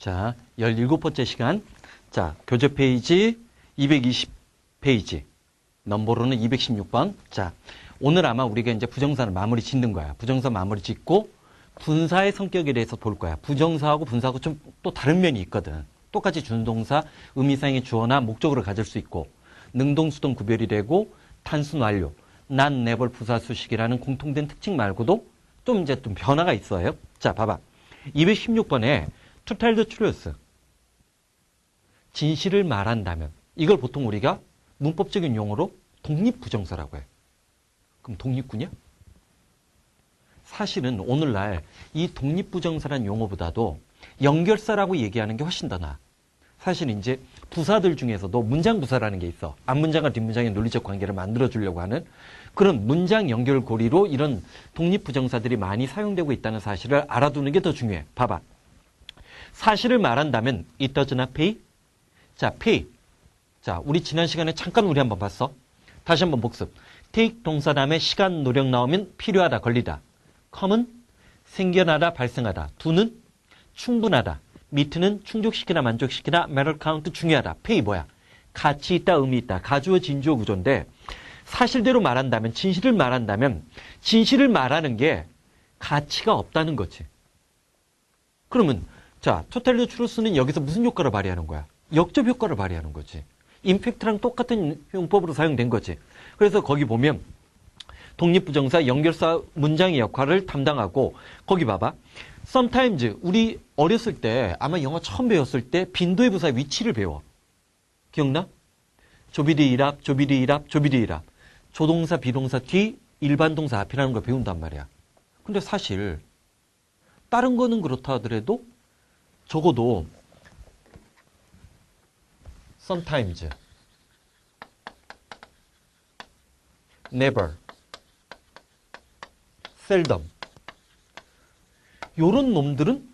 자, 17번째 시간. 자, 교재 페이지 220페이지. 넘버로는 216번. 자, 오늘 아마 우리가 이제 부정사를 마무리 짓는 거야. 부정사 마무리 짓고 분사의 성격에 대해서 볼 거야. 부정사하고 분사하고 좀 또 다른 면이 있거든. 똑같이 준동사, 의미상의 주어나 목적으로 가질 수 있고, 능동수동 구별이 되고, 단순 완료, not, never 부사수식이라는 공통된 특징 말고도 좀 이제 좀 변화가 있어요. 자, 봐봐. 216번에 to tell the truth. 진실을 말한다면. 이걸 보통 우리가 문법적인 용어로 독립부정사라고 해. 그럼 독립구냐? 사실은 오늘날 이 독립부정사라는 용어보다도 연결사라고 얘기하는 게 훨씬 더 나아. 사실 이제 부사들 중에서도 문장부사라는 게 있어. 앞문장과 뒷문장의 논리적 관계를 만들어주려고 하는 그런 문장 연결고리로 이런 독립부정사들이 많이 사용되고 있다는 사실을 알아두는 게 더 중요해. 봐봐. 사실을 말한다면 it does not pay. 자, pay. 자, 우리 지난 시간에 잠깐 우리 한번 봤어. 다시 한번 복습. take 동사 다음에 시간, 노력 나오면 필요하다, 걸리다. come은 생겨나다, 발생하다. do는 충분하다. meet는 충족시키다, 만족시키다. matter count 중요하다. pay 뭐야? 가치 있다, 의미 있다. 가주어, 진주어 구조인데 사실대로 말한다면, 진실을 말한다면 진실을 말하는 게 가치가 없다는 거지. 그러면 자, total the truth는 여기서 무슨 효과를 발휘하는 거야? 역접 효과를 발휘하는 거지. 임팩트랑 똑같은 용법으로 사용된 거지. 그래서 거기 보면 독립부정사, 연결사 문장의 역할을 담당하고 거기 봐봐. sometimes 우리 어렸을 때 아마 영어 처음 배웠을 때 빈도의 부사의 위치를 배워. 기억나? 조비디 일합, 조비디 일합, 조비디 일합. 조동사, 비동사 뒤, 일반 동사 앞이라는 걸 배운단 말이야. 근데 사실 다른 거는 그렇다 하더라도 적어도 sometimes, never, seldom 요런 놈들은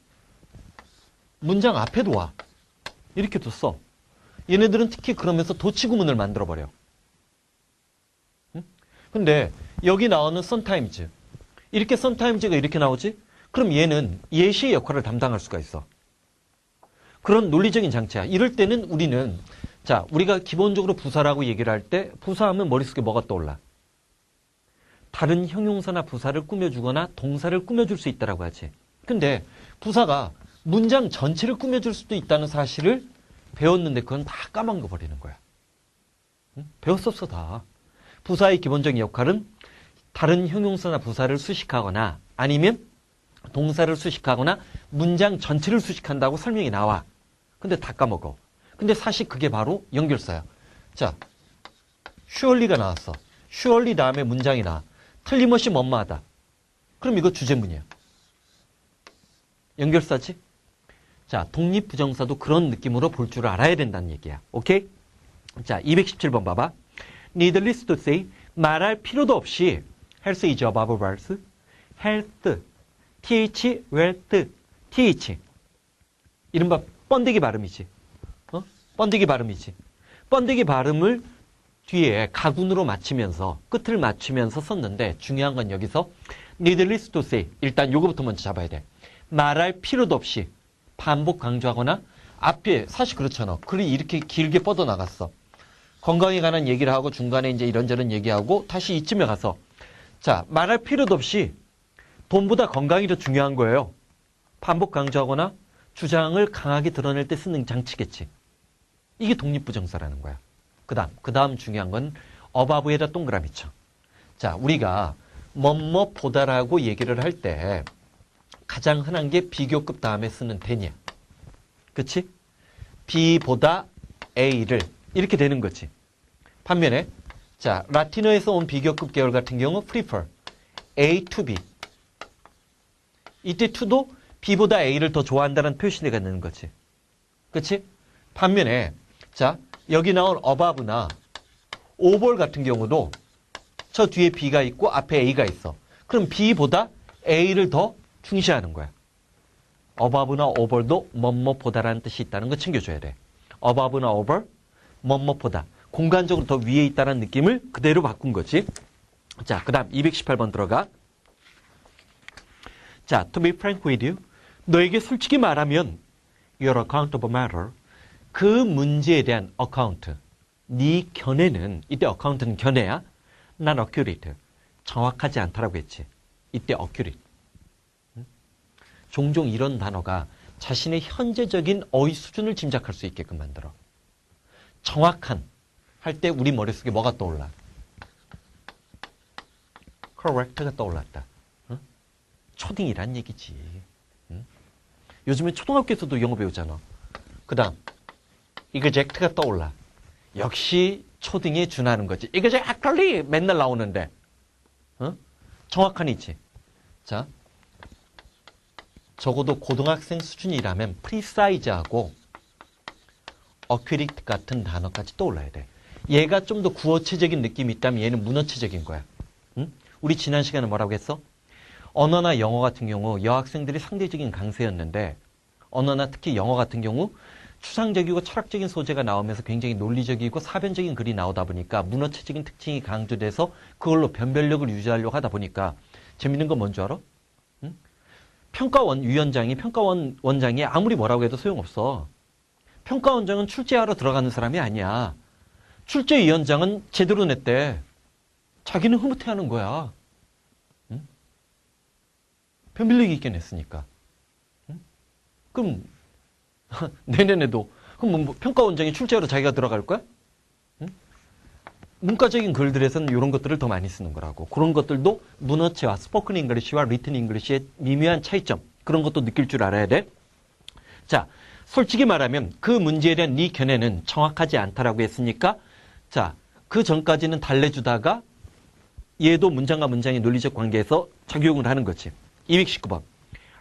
문장 앞에도 와. 이렇게도 써. 얘네들은 특히 그러면서 도치구문을 만들어버려. 응? 근데 여기 나오는 sometimes 이렇게 sometimes가 이렇게 나오지? 그럼 얘는 예시의 역할을 담당할 수가 있어. 그런 논리적인 장치야. 이럴 때는 우리는 자, 우리가 기본적으로 부사라고 얘기를 할 때 부사하면 머릿속에 뭐가 떠올라? 다른 형용사나 부사를 꾸며주거나 동사를 꾸며줄 수 있다라고 하지. 근데 부사가 문장 전체를 꾸며줄 수도 있다는 사실을 배웠는데 그건 다 까먹어 버리는 거야. 응? 배웠었어 다. 부사의 기본적인 역할은 다른 형용사나 부사를 수식하거나 아니면 동사를 수식하거나 문장 전체를 수식한다고 설명이 나와. 근데 다 까먹어. 근데 사실 그게 바로 연결사야. 자, surely가 나왔어. surely 다음에 문장이 나와. 틀림없이 뭐뭐하다. 그럼 이거 주제문이야. 연결사지? 자, 독립부정사도 그런 느낌으로 볼 줄 알아야 된다는 얘기야. 오케이? 자, 217번 봐봐. Needless to say, 말할 필요도 없이 health is above wealth. health, th, wealth, th. 이른바 번데기 발음이지. 번데기 발음이지. 번데기 발음을 뒤에 가군으로 맞추면서 끝을 맞추면서 썼는데 중요한 건 여기서 needless to say. 일단 요거부터 먼저 잡아야 돼. 말할 필요도 없이 반복 강조하거나 앞에 사실 그렇잖아. 글이 이렇게 길게 뻗어나갔어. 건강에 관한 얘기를 하고 중간에 이제 이런저런 얘기하고 다시 이쯤에 가서 자, 말할 필요도 없이 돈보다 건강이 더 중요한 거예요. 반복 강조하거나 주장을 강하게 드러낼 때 쓰는 장치겠지. 이게 독립부정사라는 거야. 그 다음 중요한 건 어바브에다 동그라미 쳐. 자, 우리가 뭐뭐보다라고 얘기를 할 때 가장 흔한 게 비교급 다음에 쓰는 than이야. 그치? B보다 A를 이렇게 되는 거지. 반면에 자, 라틴어에서 온 비교급 계열 같은 경우 prefer, A to B. 이때 to도 B보다 A를 더 좋아한다는 표시가 되는 거지. 그치? 반면에 자, 여기 나온 above나 over 같은 경우도 저 뒤에 B가 있고 앞에 A가 있어. 그럼 B보다 A를 더 중시하는 거야. above나 over도 뭐뭐보다라는 뜻이 있다는 거 챙겨줘야 돼. above나 over, 뭐뭐보다. 공간적으로 더 위에 있다는 느낌을 그대로 바꾼 거지. 자, 그 다음 218번 들어가. 자, to be frank with you. 너에게 솔직히 말하면 your account of a matter. 그 문제에 대한 account. 네 견해는, 이때 account는 견해야. not accurate. 정확하지 않다라고 했지. 이때 accurate. 종종 이런 단어가 자신의 현재적인 어휘 수준을 짐작할 수 있게끔 만들어. 정확한 할 때 우리 머릿속에 뭐가 떠올라? correct가 떠올랐다. 응? 초딩이란 얘기지. 응? 요즘에 초등학교에서도 영어 배우잖아. 그 다음 exact가 떠올라. 역시 초딩에 준하는 거지. exactly 맨날 나오는데. 응? 정확한이지. 자, 적어도 고등학생 수준이라면 precise하고 accurate 같은 단어까지 떠올라야 돼. 얘가 좀 더 구어체적인 느낌이 있다면 얘는 문어체적인 거야. 응? 우리 지난 시간에 뭐라고 했어? 언어나 영어 같은 경우 여학생들이 상대적인 강세였는데 언어나 특히 영어 같은 경우 추상적이고 철학적인 소재가 나오면서 굉장히 논리적이고 사변적인 글이 나오다 보니까 문어체적인 특징이 강조돼서 그걸로 변별력을 유지하려고 하다 보니까 재밌는 건 뭔지 알아? 응? 평가원 위원장이 평가원 원장이 아무리 뭐라고 해도 소용없어. 평가원장은 출제하러 들어가는 사람이 아니야. 출제위원장은 제대로 냈대. 자기는 흐뭇해하는 거야. 응? 변별력 있게 냈으니까. 응? 그럼 내년에도 그럼 뭐 평가원장이 출제하러 자기가 들어갈 거야? 응? 문과적인 글들에서는 이런 것들을 더 많이 쓰는 거라고. 그런 것들도 문어체와 스포큰 잉글리시와 리튼 잉글리시의 미묘한 차이점. 그런 것도 느낄 줄 알아야 돼. 자, 솔직히 말하면 그 문제에 대한 네 견해는 정확하지 않다라고 했으니까 자, 그 전까지는 달래주다가 얘도 문장과 문장의 논리적 관계에서 작용을 하는 거지. 219번.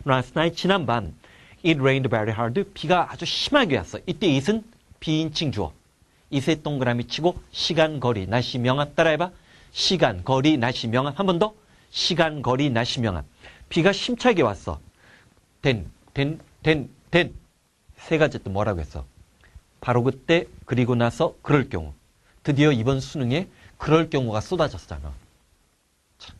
Last night, 지난밤 It rained very hard. 비가 아주 심하게 왔어. 이때 it은 비인칭 주어. it에 동그라미 치고 시간, 거리, 날씨, 명암 따라해봐. 시간, 거리, 날씨, 명암. 한 번 더. 시간, 거리, 날씨, 명암. 비가 심차게 왔어. then. 세 가지 또 뭐라고 했어? 바로 그때, 그리고 나서, 그럴 경우. 드디어 이번 수능에 그럴 경우가 쏟아졌잖아. 참,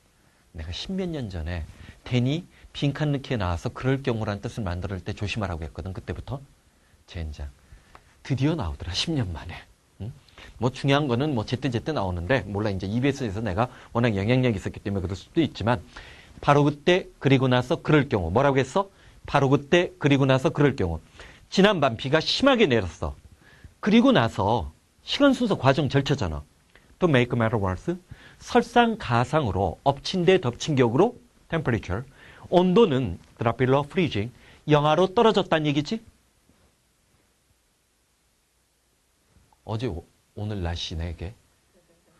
내가 십몇 년 전에 then이 빈칸 넣기에 나와서 그럴 경우라는 뜻을 만들 때 조심하라고 했거든. 그때부터. 젠장. 드디어 나오더라. 10년 만에. 응? 뭐 중요한 거는 뭐 제때 나오는데 몰라 이제 EBS에서 내가 워낙 영향력이 있었기 때문에 그럴 수도 있지만 바로 그때 그리고 나서 그럴 경우. 뭐라고 했어? 바로 그때 그리고 나서 그럴 경우. 지난밤 비가 심하게 내렸어. 그리고 나서 시간 순서 과정 절차잖아. To make matter worse. 설상가상으로 엎친 데 덮친 격으로 temperature. 온도는 drop below freezing. 영하로 떨어졌다는 얘기지? 어제 오늘 날씨네 이게.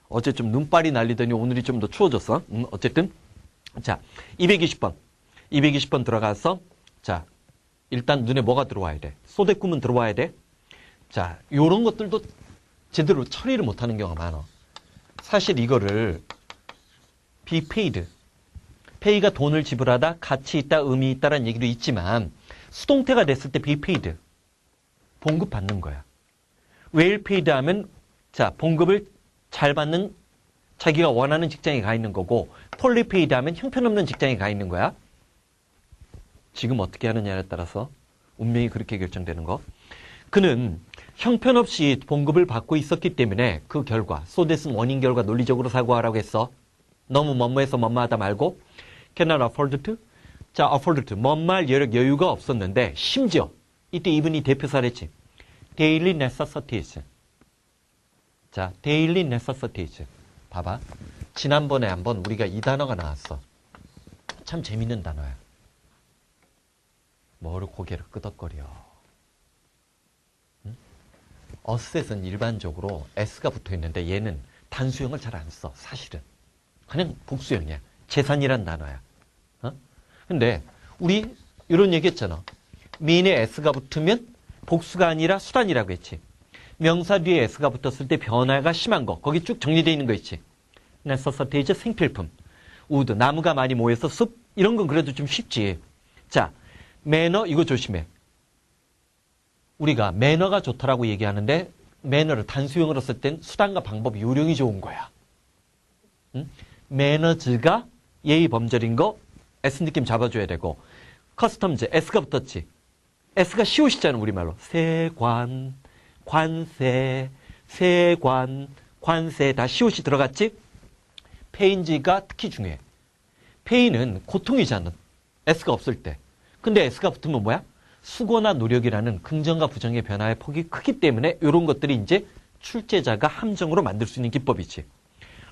어제 좀 눈발이 날리더니 오늘이 좀 더 추워졌어. 어쨌든 자 220번. 220번 들어가서 자 일단 눈에 뭐가 들어와야 돼? 소대꾸문 들어와야 돼. 자 요런 것들도 제대로 처리를 못하는 경우가 많아. 사실 이거를 be paid. pay가 돈을 지불하다, 가치 있다, 의미 있다라는 얘기도 있지만 수동태가 됐을 때 be paid. 봉급 받는 거야. well paid 하면 자 봉급을 잘 받는 자기가 원하는 직장에 가 있는 거고 poorly paid 하면 형편없는 직장에 가 있는 거야. 지금 어떻게 하느냐에 따라서 운명이 그렇게 결정되는 거. 그는 형편없이 봉급을 받고 있었기 때문에 그 결과, 소댓은 원인 결과 논리적으로 사고하라고 했어. 너무 뭐뭐해서 뭐뭐하다 말고 cannot afford to. 자, afford to. 뭔말 여력 여유가 없었는데 심지어 이때 이분이 대표사랬지. daily necessities. 자, daily necessities. 봐봐. 지난번에 한번 우리가 이 단어가 나왔어. 참 재밌는 단어야. 뭐를 고개를 끄덕거려. 응? 어셋은 일반적으로 s가 붙어있는데 얘는 단수형을 잘 안 써. 사실은. 그냥 복수형이야. 재산이란 단어야. 어? 근데 우리 이런 얘기 했잖아. mean에 s가 붙으면 복수가 아니라 수단이라고 했지. 명사 뒤에 s가 붙었을 때 변화가 심한 거. 거기 쭉 정리되어 있는 거 있지. necessities 생필품. wood, 나무가 많이 모여서 숲. 이런 건 그래도 좀 쉽지. 자, 매너 이거 조심해. 우리가 매너가 좋다라고 얘기하는데 매너를 단수형으로 쓸 땐 수단과 방법, 요령이 좋은 거야. 응? 매너즈가 예의 범절인 거 S 느낌 잡아줘야 되고 커스텀즈 S가 붙었지. S가 시옷이잖아, 우리말로. 세관, 관세, 세관, 관세. 다 시옷이 들어갔지? pain가 특히 중요해. pain은 고통이잖아. S가 없을 때. 근데 S가 붙으면 뭐야? 수고나 노력이라는 긍정과 부정의 변화의 폭이 크기 때문에 이런 것들이 이제 출제자가 함정으로 만들 수 있는 기법이지.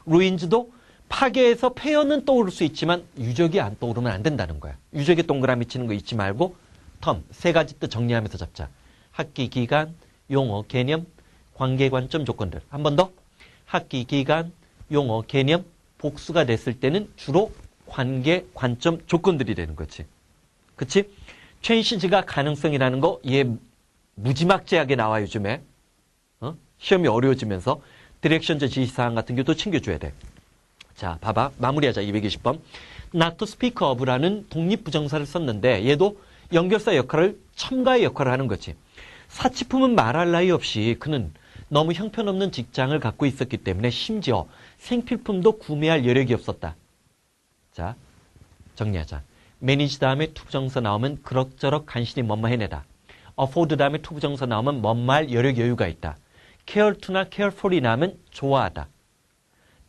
ruins도 파괴해서 폐연은 떠오를 수 있지만 유적이 안 떠오르면 안 된다는 거야. 유적에 동그라미 치는 거 잊지 말고 term, 세 가지 뜻 정리하면서 잡자. 학기 기간, 용어, 개념, 관계, 관점, 조건들. 한 번 더. 학기 기간, 용어, 개념, 복수가 됐을 때는 주로 관계, 관점, 조건들이 되는 거지. 그치? 체인시즈가 가능성이라는 거 얘 무지막지하게 나와 요즘에. 시험이 어려워지면서 디렉션제 지시사항 같은 것도 챙겨줘야 돼. 자, 봐봐. 마무리하자. 220번. not to speak of라는 독립부정사를 썼는데 얘도 연결사 역할을 첨가의 역할을 하는 거지. 사치품은 말할 나위 없이 그는 너무 형편없는 직장을 갖고 있었기 때문에 심지어 생필품도 구매할 여력이 없었다. 자, 정리하자. manage 다음에 투부정사 나오면 그럭저럭 간신히 뭔마 해내다. afford 다음에 투부정사 나오면 뭔말 여력 여유가 있다. care to나 care for이 나오면 좋아하다.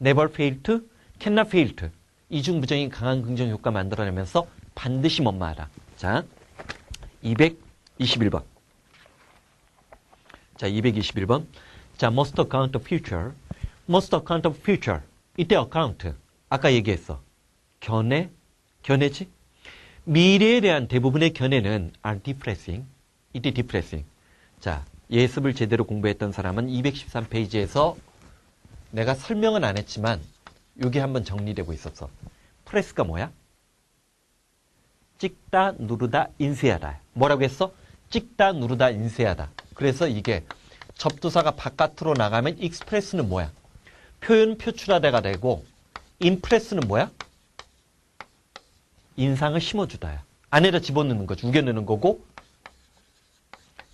never fail to, cannot fail to. 이중부정이 강한 긍정 효과 만들어내면서 반드시 뭔마하다. 자, 221번. 자, 221번. 자, must account of future. must account of future. 이때 account. 아까 얘기했어. 견해지? 미래에 대한 대부분의 견해는 are depressing. 이때 depressing. 자, 예습을 제대로 공부했던 사람은 213페이지에서 내가 설명은 안 했지만 여기 한번 정리되고 있었어. 프레스가 뭐야? 찍다, 누르다, 인쇄하다. 뭐라고 했어? 찍다, 누르다, 인쇄하다. 그래서 이게 접두사가 바깥으로 나가면 익스프레스는 뭐야? 표현, 표출하다가 되고 임프레스는 뭐야? 인상을 심어주다야. 안에다 집어넣는 거지. 우겨넣는 거고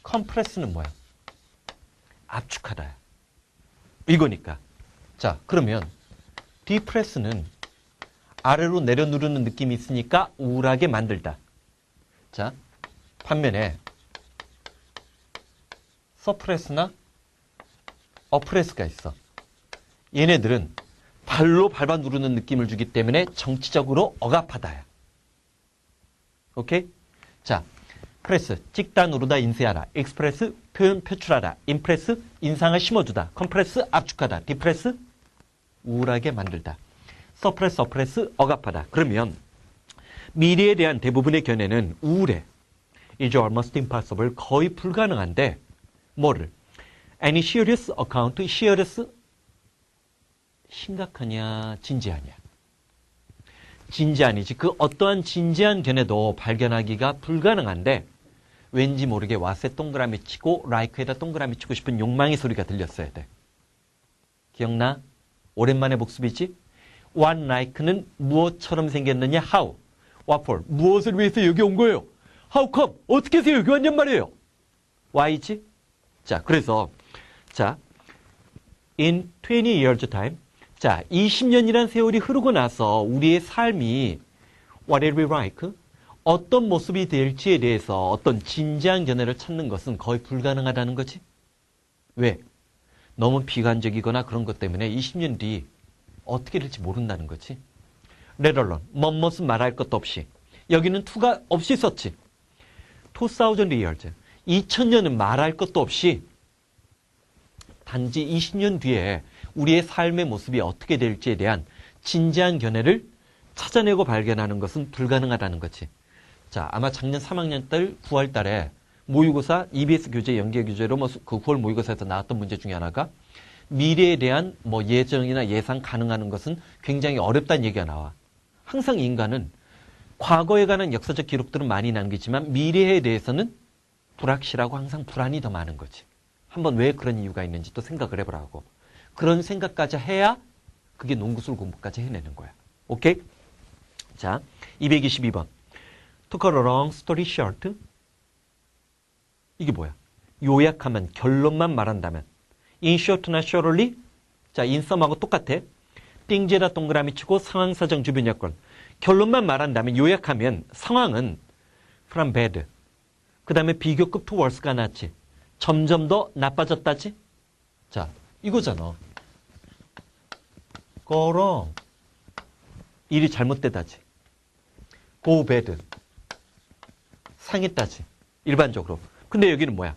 컴프레스는 뭐야? 압축하다야. 이거니까. 자, 그러면 디프레스는 아래로 내려 누르는 느낌이 있으니까 우울하게 만들다. 자, 반면에 서프레스나 어프레스가 있어. 얘네들은 발로 밟아 누르는 느낌을 주기 때문에 정치적으로 억압하다야. 오케이? 자, 프레스, 찍다, 누르다, 인쇄하다. 익스프레스, 표현, 표출하다. 임프레스, 인상을 심어주다. 컴프레스, 압축하다. 디프레스, 우울하게 만들다. 서프레스, 어프레스, 억압하다. 그러면 미래에 대한 대부분의 견해는 우울해. is almost impossible. 거의 불가능한데 뭐를? Any serious account, serious 심각하냐, 진지하냐? 진지한이지. 그 어떠한 진지한 견해도 발견하기가 불가능한데 왠지 모르게 왓에 동그라미 치고 like에다 동그라미 치고 싶은 욕망의 소리가 들렸어야 돼. 기억나? 오랜만에 복습이지? What like는 무엇처럼 생겼느냐? How? What for? 무엇을 위해서 여기 온 거예요? How come? 어떻게 해서 여기 왔냔 말이에요? Why지? 자, 그래서 자, in 20 years time. 자, 20년이란 세월이 흐르고 나서 우리의 삶이 what will we like? 어떤 모습이 될지에 대해서 어떤 진지한 견해를 찾는 것은 거의 불가능하다는 거지. 왜? 너무 비관적이거나 그런 것 때문에 20년 뒤 어떻게 될지 모른다는 거지. let alone, 뭐뭇은 말할 것도 없이. 여기는 to가 없이 썼지. 2000 years. 2000년은 말할 것도 없이 단지 20년 뒤에 우리의 삶의 모습이 어떻게 될지에 대한 진지한 견해를 찾아내고 발견하는 것은 불가능하다는 거지. 자, 아마 작년 3학년 때 9월 달에 모의고사 EBS 교재 연계 교재로 그 9월 모의고사에서 나왔던 문제 중에 하나가 미래에 대한 예정이나 예상 가능하는 것은 굉장히 어렵다는 얘기가 나와. 항상 인간은 과거에 관한 역사적 기록들은 많이 남기지만 미래에 대해서는 불확실하고 항상 불안이 더 많은 거지. 한번 왜 그런 이유가 있는지 또 생각을 해보라고. 그런 생각까지 해야 그게 농구술 공부까지 해내는 거야. 오케이? 자, 222번. To cut a long story short. 이게 뭐야? 요약하면, 결론만 말한다면. In short나 shortly. 자, in some하고 똑같아. 띵제다 동그라미 치고 상황, 사정, 주변 여건. 결론만 말한다면, 요약하면 상황은 from bad. 그 다음에 비교급 to worse가 낫지. 점점 더 나빠졌다지? 자, 이거잖아. 거랑 일이 잘못되다지. go bad. 상했다지. 일반적으로. 근데 여기는 뭐야?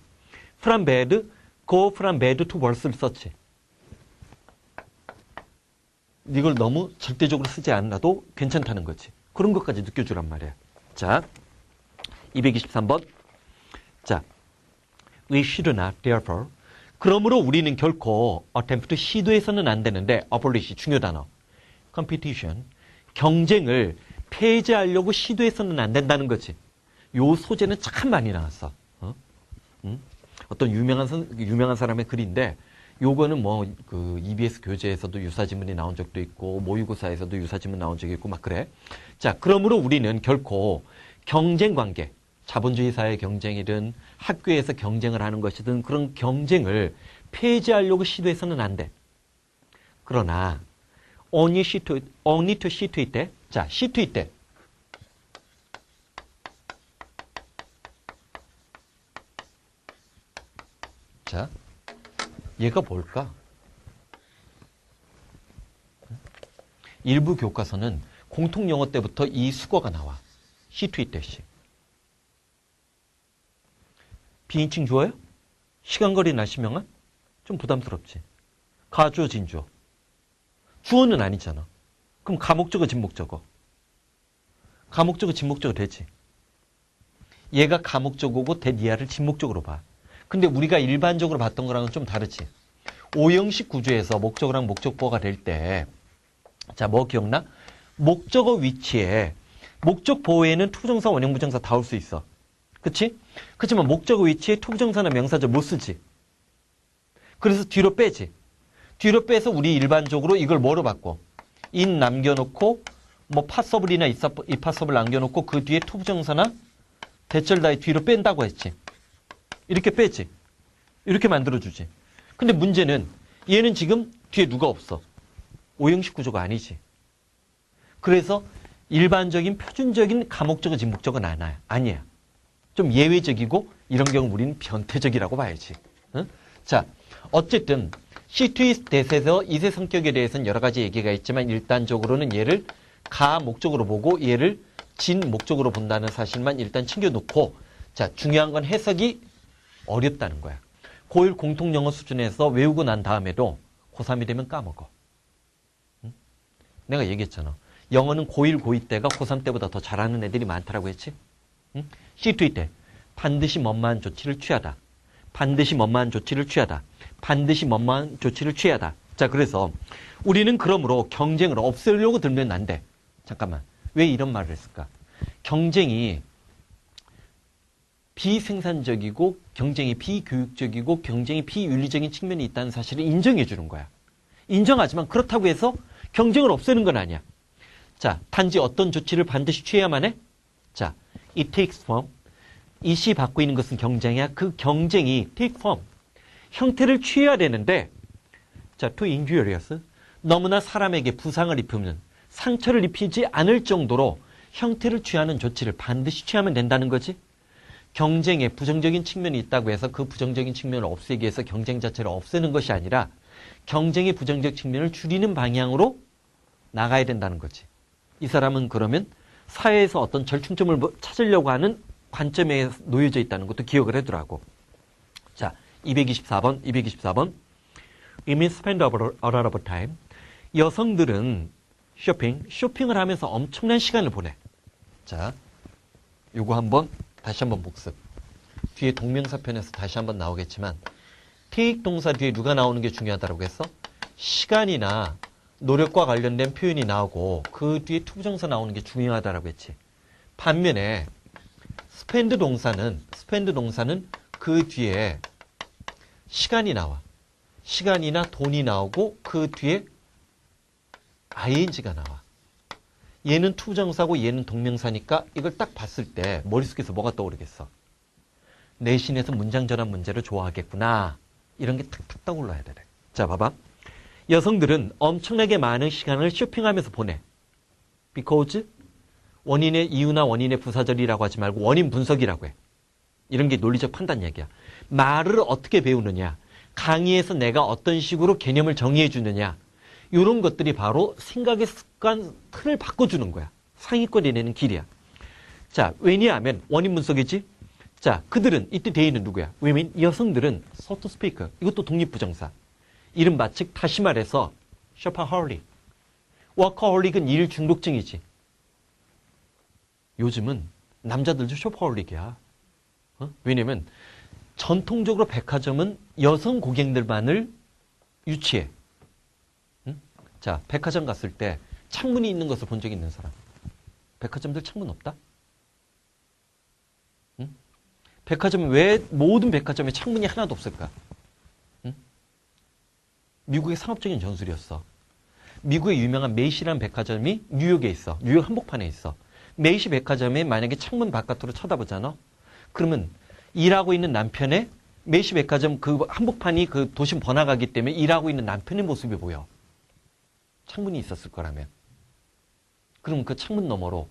from bad, go from bad to worse를 썼지. 이걸 너무 절대적으로 쓰지 않아도 괜찮다는 거지. 그런 것까지 느껴주란 말이야. 자, 223번. 자, we should not, therefore. 그러므로 우리는 결코 attempt, 시도해서는 안 되는데, abolish, 중요 단어. competition, 경쟁을 폐지하려고 시도해서는 안 된다는 거지. 요 소재는 참 많이 나왔어. 어떤 유명한 사람의 글인데, 요거는 뭐, EBS 교재에서도 유사지문이 나온 적도 있고, 모의고사에서도 유사지문 나온 적이 있고, 막 그래. 자, 그러므로 우리는 결코 경쟁 관계, 자본주의 사회의 경쟁이든 학교에서 경쟁을 하는 것이든 그런 경쟁을 폐지하려고 시도해서는 안 돼. 그러나, only to see to it 때, 자, see to it 때. 자, 얘가 뭘까? 일부 교과서는 공통 영어 때부터 이 수거가 나와. see to it 대시. 비인칭 주어요? 시간거리 나시명한? 좀 부담스럽지. 가주어, 진주어. 주어는 아니잖아. 그럼 가목적어, 진목적어. 가목적어, 진목적어 되지. 얘가 가목적어고 대니아를 진목적으로 봐. 근데 우리가 일반적으로 봤던 거랑은 좀 다르지. 오형식 구조에서 목적어랑 목적보가 될 때, 자, 뭐 기억나? 목적어 위치에 목적 보호에는 투부정사, 원형부정사 다 올 수 있어. 그치? 그렇지만 목적어 위치에 투부정사나 명사절 못 쓰지. 그래서 뒤로 빼지. 뒤로 빼서 우리 일반적으로 이걸 뭐로 바꿔? in 남겨놓고 뭐 파서블이나 이파서블 남겨놓고 그 뒤에 투부정사나 대절 다이 뒤로 뺀다고 했지. 이렇게 빼지. 이렇게 만들어주지. 근데 문제는 얘는 지금 뒤에 누가 없어. 오형식 구조가 아니지. 그래서 일반적인 표준적인 가목적어, 진목적어는 아니야. 좀 예외적이고 이런 경우 우리는 변태적이라고 봐야지. 응? 자, 어쨌든 C2 대세에서 이세 성격에 대해서는 여러 가지 얘기가 있지만 일단적으로는 얘를 가 목적으로 보고 얘를 진 목적으로 본다는 사실만 일단 챙겨놓고, 자, 중요한 건 해석이 어렵다는 거야. 고1 공통영어 수준에서 외우고 난 다음에도 고3이 되면 까먹어. 응? 내가 얘기했잖아. 영어는 고1, 고2 때가 고3 때보다 더 잘하는 애들이 많다라고 했지? 응? C2 때 반드시 뭐뭐한 조치를 취하다. 반드시 뭐뭐한 조치를 취하다. 반드시 뭐뭐한 조치를 취하다. 자, 그래서 우리는 그러므로 경쟁을 없애려고 들면 안 돼. 잠깐만. 왜 이런 말을 했을까? 경쟁이 비생산적이고 경쟁이 비교육적이고 경쟁이 비윤리적인 측면이 있다는 사실을 인정해 주는 거야. 인정하지만 그렇다고 해서 경쟁을 없애는 건 아니야. 자, 단지 어떤 조치를 반드시 취해야만 해? 자, it takes form. 이시 받고 있는 것은 경쟁이야. 그 경쟁이 take form. 형태를 취해야 되는데, 자, to injurious. 너무나 사람에게 부상을 입히는, 상처를 입히지 않을 정도로 형태를 취하는 조치를 반드시 취하면 된다는 거지. 경쟁에 부정적인 측면이 있다고 해서 그 부정적인 측면을 없애기 위해서 경쟁 자체를 없애는 것이 아니라 경쟁의 부정적 측면을 줄이는 방향으로 나가야 된다는 거지. 이 사람은 그러면 사회에서 어떤 절충점을 찾으려고 하는 관점에 놓여져 있다는 것도 기억을 해두라고. 자, 224번. Women spend a lot of time. 여성들은 쇼핑을 하면서 엄청난 시간을 보내. 자, 요거 다시 한번 복습. 뒤에 동명사편에서 다시 한번 나오겠지만 take 동사 뒤에 누가 나오는 게 중요하다고 했어? 시간이나 노력과 관련된 표현이 나오고 그 뒤에 투부정사 나오는 게 중요하다고 했지. 반면에 spend 동사는 그 뒤에 시간이 나와. 시간이나 돈이 나오고 그 뒤에 ing가 나와. 얘는 투부정사고 얘는 동명사니까 이걸 딱 봤을 때 머릿속에서 뭐가 떠오르겠어? 내신에서 문장 전환 문제를 좋아하겠구나. 이런 게 탁탁 떠올라야 돼. 자, 봐봐. 여성들은 엄청나게 많은 시간을 쇼핑하면서 보내. because 원인의 이유나 원인의 부사절이라고 하지 말고 원인 분석이라고 해. 이런 게 논리적 판단 얘기야. 말을 어떻게 배우느냐, 강의에서 내가 어떤 식으로 개념을 정의해 주느냐, 이런 것들이 바로 생각의 습관 틀을 바꿔주는 거야. 상위권이 내는 길이야. 자, 왜냐하면 원인 분석이지. 자, 그들은 이때 대인은 누구야? women, 여성들은 so to speak. 이것도 독립부정사. 이른바 즉 다시 말해서 shopaholic. workaholic은 일 중독증이지. 요즘은 남자들도 쇼퍼홀릭이야. 왜냐면 전통적으로 백화점은 여성 고객들만을 유치해. 응? 자, 백화점 갔을 때 창문이 있는 것을 본 적이 있는 사람. 백화점들 창문 없다? 응? 백화점은 왜 모든 백화점에 창문이 하나도 없을까? 응? 미국의 상업적인 전술이었어. 미국의 유명한 메이시라는 백화점이 뉴욕에 있어. 뉴욕 한복판에 있어. 메이시 백화점에 만약에 창문 바깥으로 쳐다보잖아. 그러면 일하고 있는 남편의 메이시 백화점 그 한복판이 그 도심 번화가기 때문에 일하고 있는 남편의 모습이 보여. 창문이 있었을 거라면. 그럼 그 창문 너머로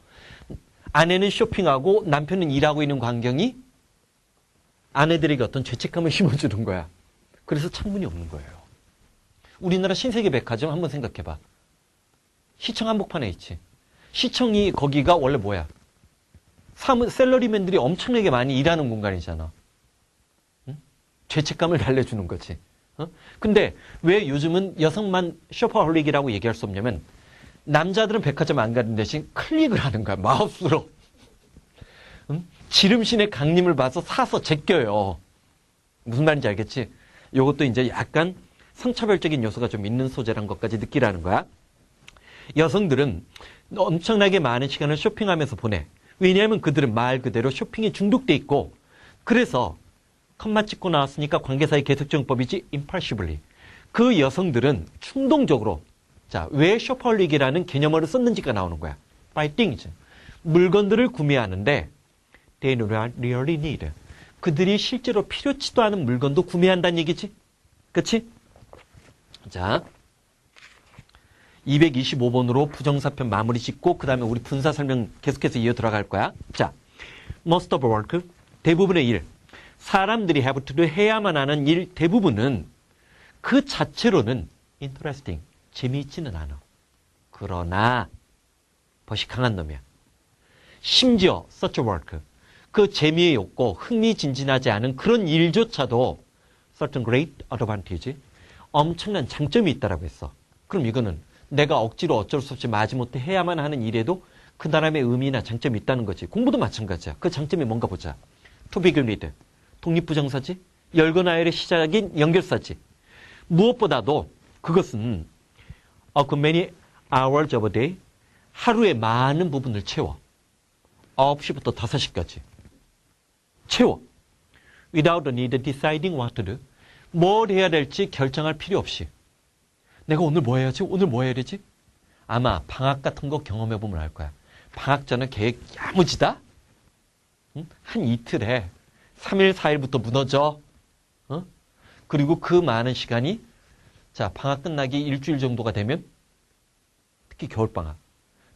아내는 쇼핑하고 남편은 일하고 있는 광경이 아내들에게 어떤 죄책감을 심어주는 거야. 그래서 창문이 없는 거예요. 우리나라 신세계 백화점 한번 생각해봐. 시청 한복판에 있지. 시청이 거기가 원래 뭐야? 셀러리맨들이 엄청나게 많이 일하는 공간이잖아. 응? 죄책감을 달래주는 거지. 근데 왜 요즘은 여성만 쇼퍼홀릭이라고 얘기할 수 없냐면 남자들은 백화점 안 가는 대신 클릭을 하는 거야. 마우스로. 응? 지름신의 강림을 봐서 사서 제껴요. 무슨 말인지 알겠지? 이것도 이제 약간 성차별적인 요소가 좀 있는 소재란 것까지 느끼라는 거야. 여성들은 엄청나게 많은 시간을 쇼핑하면서 보내. 왜냐하면 그들은 말 그대로 쇼핑에 중독돼 있고, 그래서 컴마 찍고 나왔으니까 관계사의 계속정법이지 impulsively. 그 여성들은 충동적으로, 자, 왜 쇼퍼홀릭이라는 개념어를 썼는지가 나오는 거야. Buy things. 물건들을 구매하는데 they really need. 그들이 실제로 필요치도 않은 물건도 구매한다는 얘기지. 그치? 자, 225번으로 부정사편 마무리 짓고 그 다음에 우리 분사 설명 계속해서 이어 들어갈 거야. 자, most of work, 대부분의 일. 사람들이 have to do, 해야만 하는 일 대부분은 그 자체로는 interesting, 재미있지는 않아. 그러나 버시 강한 놈이야. 심지어 such work, 그 재미에 없고 흥미진진하지 않은 그런 일조차도 certain great advantage, 엄청난 장점이 있다라고 했어. 그럼 이거는 내가 억지로 어쩔 수 없이 마지못해 해야만 하는 일에도 그 나름의 의미나 장점이 있다는 거지. 공부도 마찬가지야. 그 장점이 뭔가 보자. To begin with, 독립부정사지. 열거나열의 시작인 연결사지. 무엇보다도 그것은 그 many hours of a day, 하루의 많은 부분을 채워. 9시부터 5시까지. 채워. Without the need deciding what to do. 뭘 해야 될지 결정할 필요 없이. 내가 오늘 뭐 해야지? 오늘 뭐 해야 되지? 아마 방학 같은 거 경험해보면 알 거야. 방학 전에 계획 야무지다? 응? 한 이틀에 3일, 4일부터 무너져. 그리고 그 많은 시간이 자, 방학 끝나기 일주일 정도가 되면 특히 겨울방학.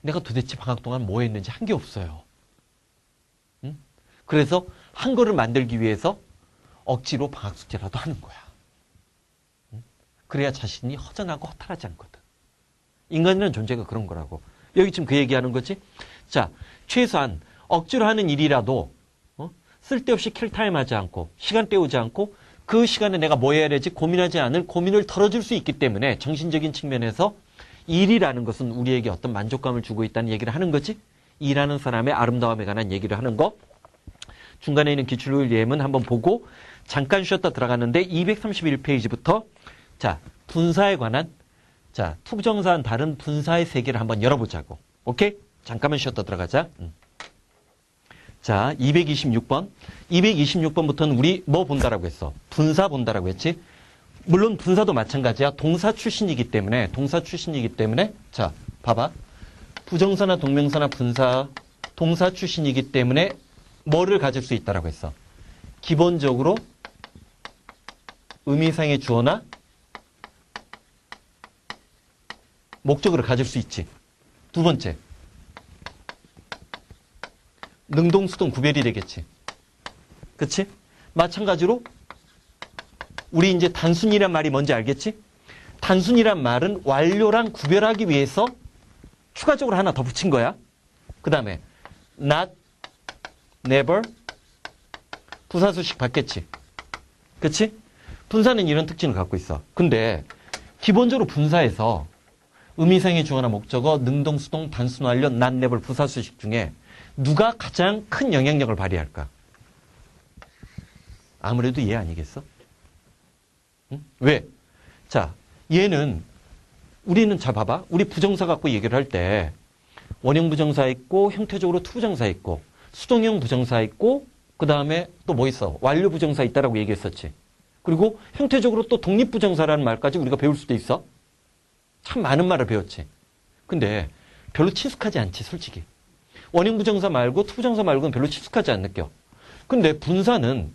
내가 도대체 방학 동안 뭐 했는지 한 게 없어요. 응? 그래서 한 거를 만들기 위해서 억지로 방학 숙제라도 하는 거야. 그래야 자신이 허전하고 허탈하지 않거든. 인간이라는 존재가 그런 거라고. 여기 지금 그 얘기하는 거지. 자, 최소한 억지로 하는 일이라도 쓸데없이 킬타임하지 않고 시간 때우지 않고 그 시간에 내가 뭐 해야 되지 고민하지 않을 고민을 덜어줄 수 있기 때문에 정신적인 측면에서 일이라는 것은 우리에게 어떤 만족감을 주고 있다는 얘기를 하는 거지. 일하는 사람의 아름다움에 관한 얘기를 하는 거. 중간에 있는 기출 예문 한번 보고 잠깐 쉬었다 들어갔는데 231페이지부터 자, 분사에 관한, 자, 투부정사와는 다른 분사의 세계를 한번 열어보자고. 오케이? 잠깐만 쉬었다 들어가자. 자, 226번. 226번부터는 우리 뭐 본다라고 했어? 분사 본다라고 했지? 물론 분사도 마찬가지야. 동사 출신이기 때문에, 자, 봐봐. 부정사나 동명사나 분사, 동사 출신이기 때문에 뭐를 가질 수 있다라고 했어? 기본적으로 의미상의 주어나 목적으로 가질 수 있지. 두 번째, 능동, 수동 구별이 되겠지. 그치? 마찬가지로 우리 이제 단순이란 말이 뭔지 알겠지? 단순이란 말은 완료랑 구별하기 위해서 추가적으로 하나 더 붙인 거야. 그 다음에 not, never, 부사수식 받겠지. 그치? 분사는 이런 특징을 갖고 있어. 근데 기본적으로 분사에서 의미상의 주어나 목적어, 능동, 수동, 단순 완료, not, never, 부사수식 중에 누가 가장 큰 영향력을 발휘할까? 아무래도 얘 아니겠어? 응? 왜? 자, 얘는 우리는 자 봐봐. 우리 부정사 갖고 얘기를 할 때 원형 부정사 있고 형태적으로 투부정사 있고 수동형 부정사 있고 그 다음에 또 뭐 있어? 완료 부정사 있다라고 얘기했었지. 그리고 형태적으로 또 독립부정사라는 말까지 우리가 배울 수도 있어. 참 많은 말을 배웠지. 근데 별로 친숙하지 않지, 솔직히. 원형 부정사 말고 투부정사 말고는 별로 친숙하지 않 느껴. 근데 분사는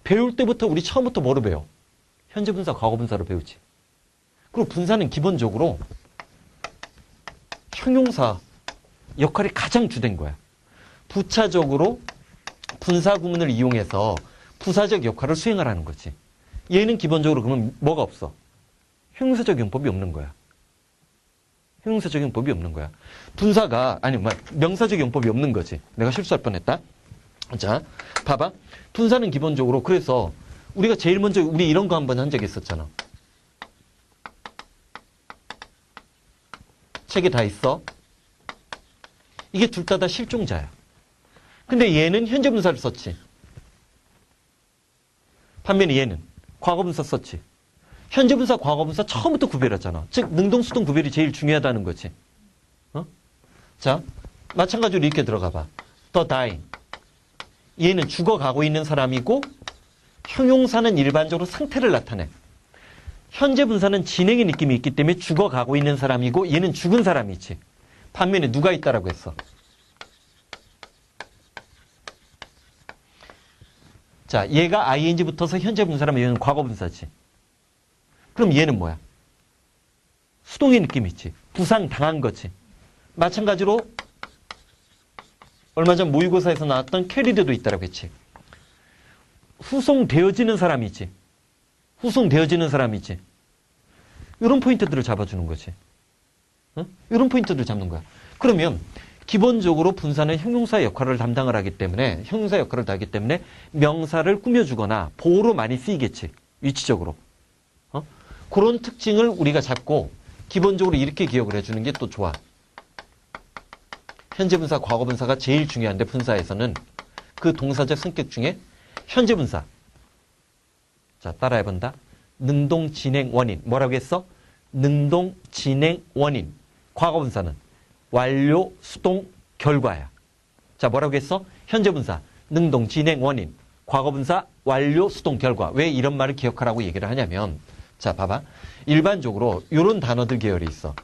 배울 때부터 우리 처음부터 뭐로 배워? 현재 분사, 과거 분사로 배우지. 그리고 분사는 기본적으로 형용사 역할이 가장 주된 거야. 부차적으로 분사 구문을 이용해서 부사적 역할을 수행하라는 거지. 얘는 기본적으로 그러면 뭐가 없어? 형용사적 용법이 없는 거야. 형용사적 용법이 없는 거야. 분사가, 아니, 명사적 용법이 없는 거지. 내가 실수할 뻔했다. 자, 봐봐. 분사는 기본적으로, 그래서 우리가 제일 먼저, 우리 이런 거 한번 한 적 있었잖아. 책에 다 있어. 이게 둘 다 실종자야. 근데 얘는 현재 분사를 썼지. 반면에 얘는 과거분사 썼지. 현재분사, 과거분사 처음부터 구별하잖아. 즉 능동수동 구별이 제일 중요하다는 거지. 자, 마찬가지로 이렇게 들어가 봐. The dying. 얘는 죽어가고 있는 사람이고 형용사는 일반적으로 상태를 나타내. 현재분사는 진행의 느낌이 있기 때문에 죽어가고 있는 사람이고 얘는 죽은 사람이지. 반면에 누가 있다라고 했어? 자, 얘가 ing 붙어서 현재 분사라면 얘는 과거 분사지. 그럼 얘는 뭐야? 수동의 느낌이 있지. 부상당한 거지. 마찬가지로 얼마 전 모의고사에서 나왔던 캐리드도 있다라고 했지. 후송되어지는 사람이지. 후송되어지는 사람이지. 이런 포인트들을 잡아주는 거지. 이런 포인트들을 잡는 거야. 그러면 기본적으로 분사는 형용사 역할을 담당을 하기 때문에 형용사 역할을 하기 때문에 명사를 꾸며주거나 보호로 많이 쓰이겠지. 위치적으로. 그런 특징을 우리가 잡고 기본적으로 이렇게 기억을 해주는 게 또 좋아. 현재 분사, 과거 분사가 제일 중요한데 분사에서는 그 동사적 성격 중에 현재 분사. 자, 따라해본다. 능동 진행 원인. 뭐라고 했어? 능동 진행 원인. 과거 분사는 완료, 수동, 결과야. 자, 뭐라고 했어? 현재 분사, 능동, 진행, 원인. 과거 분사, 완료, 수동, 결과. 왜 이런 말을 기억하라고 얘기를 하냐면, 자, 봐봐. 일반적으로 이런 단어들 계열이 있어.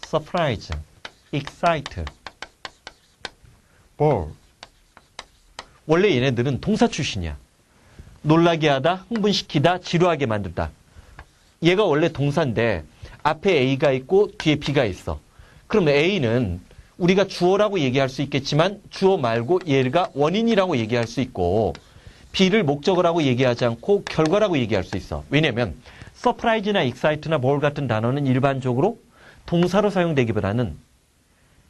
surprise, excite, bore. 원래 얘네들은 동사 출신이야. 놀라게 하다, 흥분시키다, 지루하게 만들다. 얘가 원래 동사인데 앞에 A가 있고 뒤에 B가 있어. 그럼 A는 우리가 주어라고 얘기할 수 있겠지만 주어 말고 얘가 원인이라고 얘기할 수 있고 B를 목적어라고 얘기하지 않고 결과라고 얘기할 수 있어. 왜냐면 surprise나 excite나 bore 같은 단어는 일반적으로 동사로 사용되기보다는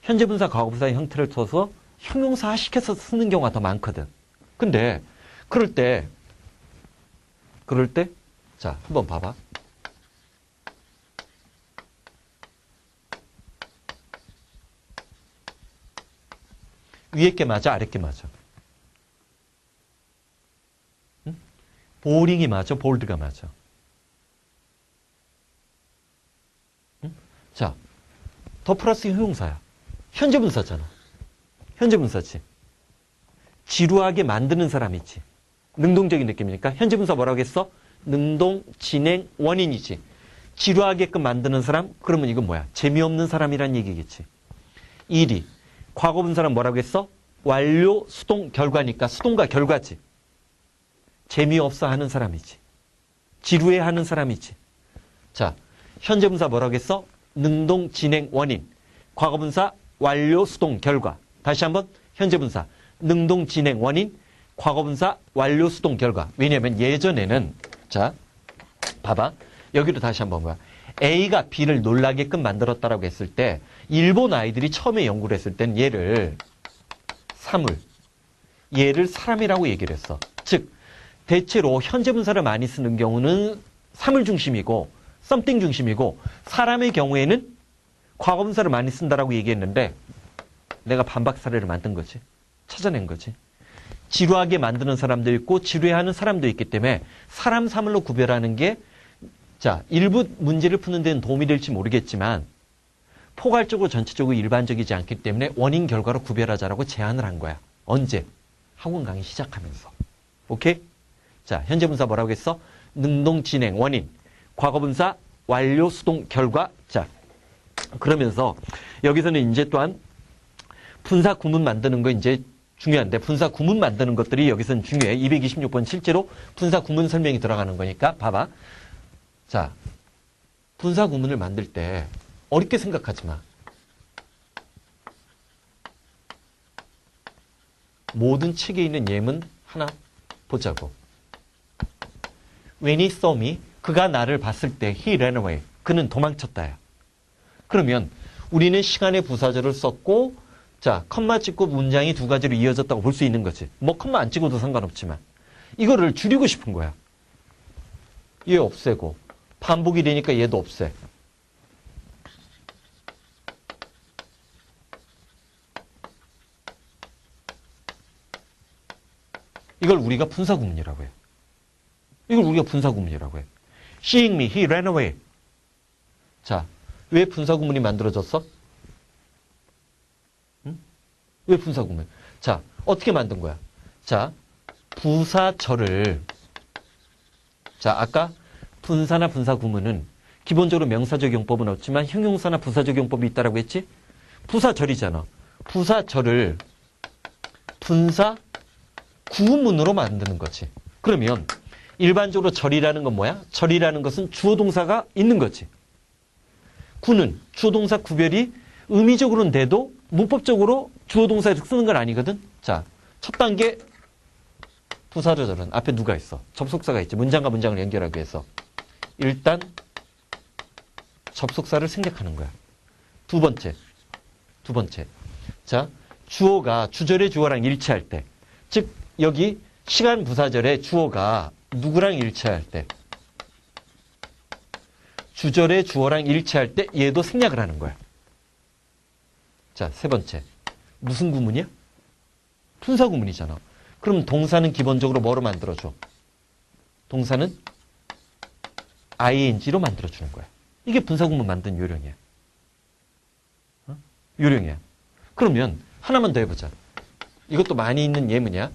현재 분사, 과거 분사의 형태를 써서 형용사화 시켜서 쓰는 경우가 더 많거든. 근데 그럴 때 자, 한번 봐봐. 위에 게 맞아? 아래 게 맞아? 응? 보링이 맞아? 볼드가 맞아? 응? 자, 더 플러스 형용사야. 현재 분사잖아. 현재 분사지. 지루하게 만드는 사람이지. 능동적인 느낌이니까. 현재 분사 뭐라고 했어? 능동, 진행, 원인이지. 지루하게끔 만드는 사람? 그러면 이건 뭐야? 재미없는 사람이란 얘기겠지. 일이. 과거 분사는 뭐라고 했어? 완료, 수동, 결과니까 수동과 결과지. 재미없어 하는 사람이지. 지루해 하는 사람이지. 자, 현재 분사 뭐라고 했어? 능동, 진행, 원인. 과거 분사 완료, 수동, 결과. 다시 한번 현재 분사 능동, 진행, 원인. 과거분사 완료 수동 결과. 왜냐하면 예전에는 자 봐봐. 여기로 다시 한번 봐. A가 B를 놀라게끔 만들었다라고 했을 때 일본 아이들이 처음에 연구를 했을 땐 얘를 사물, 얘를 사람이라고 얘기를 했어. 즉 대체로 현재 분사를 많이 쓰는 경우는 사물 중심이고 something 중심이고 사람의 경우에는 과거 분사를 많이 쓴다라고 얘기했는데 내가 반박 사례를 만든 거지. 찾아낸 거지. 지루하게 만드는 사람도 있고 지루해하는 사람도 있기 때문에 사람 사물로 구별하는 게 자, 일부 문제를 푸는 데는 도움이 될지 모르겠지만 포괄적으로 전체적으로 일반적이지 않기 때문에 원인 결과로 구별하자라고 제안을 한 거야. 언제? 학원 강의 시작하면서. 오케이? 자, 현재 분사 뭐라고 했어? 능동 진행 원인. 과거 분사 완료 수동 결과. 자, 그러면서 여기서는 이제 또한 분사 구문 만드는 거 이제 중요한데 분사 구문 만드는 것들이 여기서는 중요해. 226번 실제로 분사 구문 설명이 들어가는 거니까 봐봐. 자, 분사 구문을 만들 때 어렵게 생각하지 마. 모든 책에 있는 예문 하나 보자고. When he saw me, 그가 나를 봤을 때 he ran away. 그는 도망쳤다야. 그러면 우리는 시간의 부사절을 썼고 자, 컴마 찍고 문장이 두 가지로 이어졌다고 볼 수 있는 거지. 뭐 컴마 안 찍어도 상관없지만 이거를 줄이고 싶은 거야. 얘 없애고 반복이 되니까 얘도 없애. 이걸 우리가 분사구문이라고 해요. 이걸 우리가 분사구문이라고 해요. Seeing me, he ran away. 자, 왜 분사구문이 만들어졌어? 응? 왜 분사구문? 자, 어떻게 만든 거야? 자, 부사절을 자, 아까 분사나 분사구문은 기본적으로 명사적용법은 없지만 형용사나 부사적용법이 있다라고 했지? 부사절이잖아. 부사절을 분사 구문으로 만드는 거지. 그러면 일반적으로 절이라는 건 뭐야? 절이라는 것은 주어 동사가 있는 거지. 구는 주어 동사 구별이 의미적으로는 돼도 문법적으로 주어 동사를 쓰는 건 아니거든. 자, 첫 단계 부사절은 앞에 누가 있어? 접속사가 있지. 문장과 문장을 연결하기 위해서. 일단 접속사를 생략하는 거야. 두 번째. 자, 주어가 주절의 주어랑 일치할 때. 즉 여기 시간 부사절의 주어가 누구랑 일치할 때. 주절의 주어랑 일치할 때 얘도 생략을 하는 거야. 자, 세 번째. 무슨 구문이야? 분사 구문이잖아. 그럼 동사는 기본적으로 뭐로 만들어줘? 동사는 ing로 만들어주는 거야. 이게 분사구문 만든 요령이야. 요령이야. 그러면 하나만 더 해보자. 이것도 많이 있는 예문이야.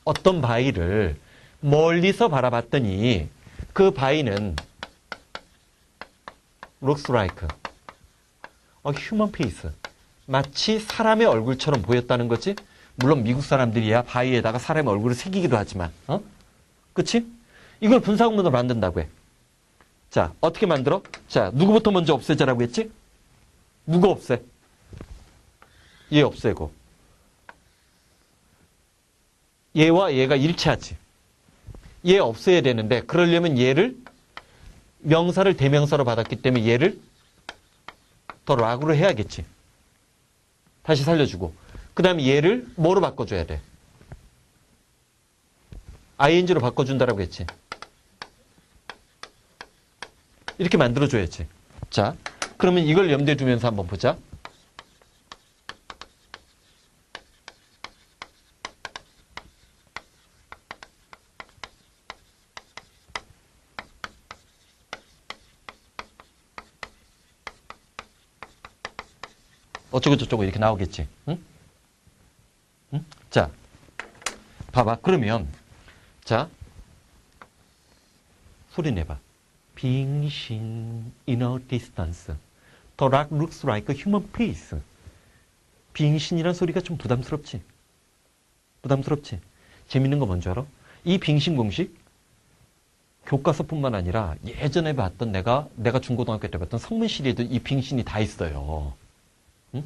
어떤 바위를 멀리서 바라봤더니 그 바위는 looks like a human face. 마치 사람의 얼굴처럼 보였다는 거지. 물론 미국 사람들이야 바위에다가 사람의 얼굴을 새기기도 하지만, 그치? 이걸 분사구문으로 만든다고 해. 자, 어떻게 만들어? 자, 누구부터 먼저 없애자라고 했지? 누구 없애? 얘 없애고. 얘와 얘가 일치하지. 얘 없애야 되는데 그러려면 얘를 명사를 대명사로 받았기 때문에 얘를 더 락으로 해야겠지. 다시 살려주고. 그 다음에 얘를 뭐로 바꿔줘야 돼? ing로 바꿔준다라고 했지. 이렇게 만들어줘야지. 자, 그러면 이걸 염두에 두면서 한번 보자. 어쩌고저쩌고 이렇게 나오겠지. 응? 응? 자, 봐봐. 그러면 자, 소리 내봐. Being seen in a distance. The rock looks like a human face. Being seen이란 소리가 좀 부담스럽지? 부담스럽지? 재밌는 거 뭔지 알아? 이 빙신 공식 교과서뿐만 아니라 예전에 봤던 내가 중고등학교 때 봤던 성문시리에도 이 빙신이 다 있어요. 응?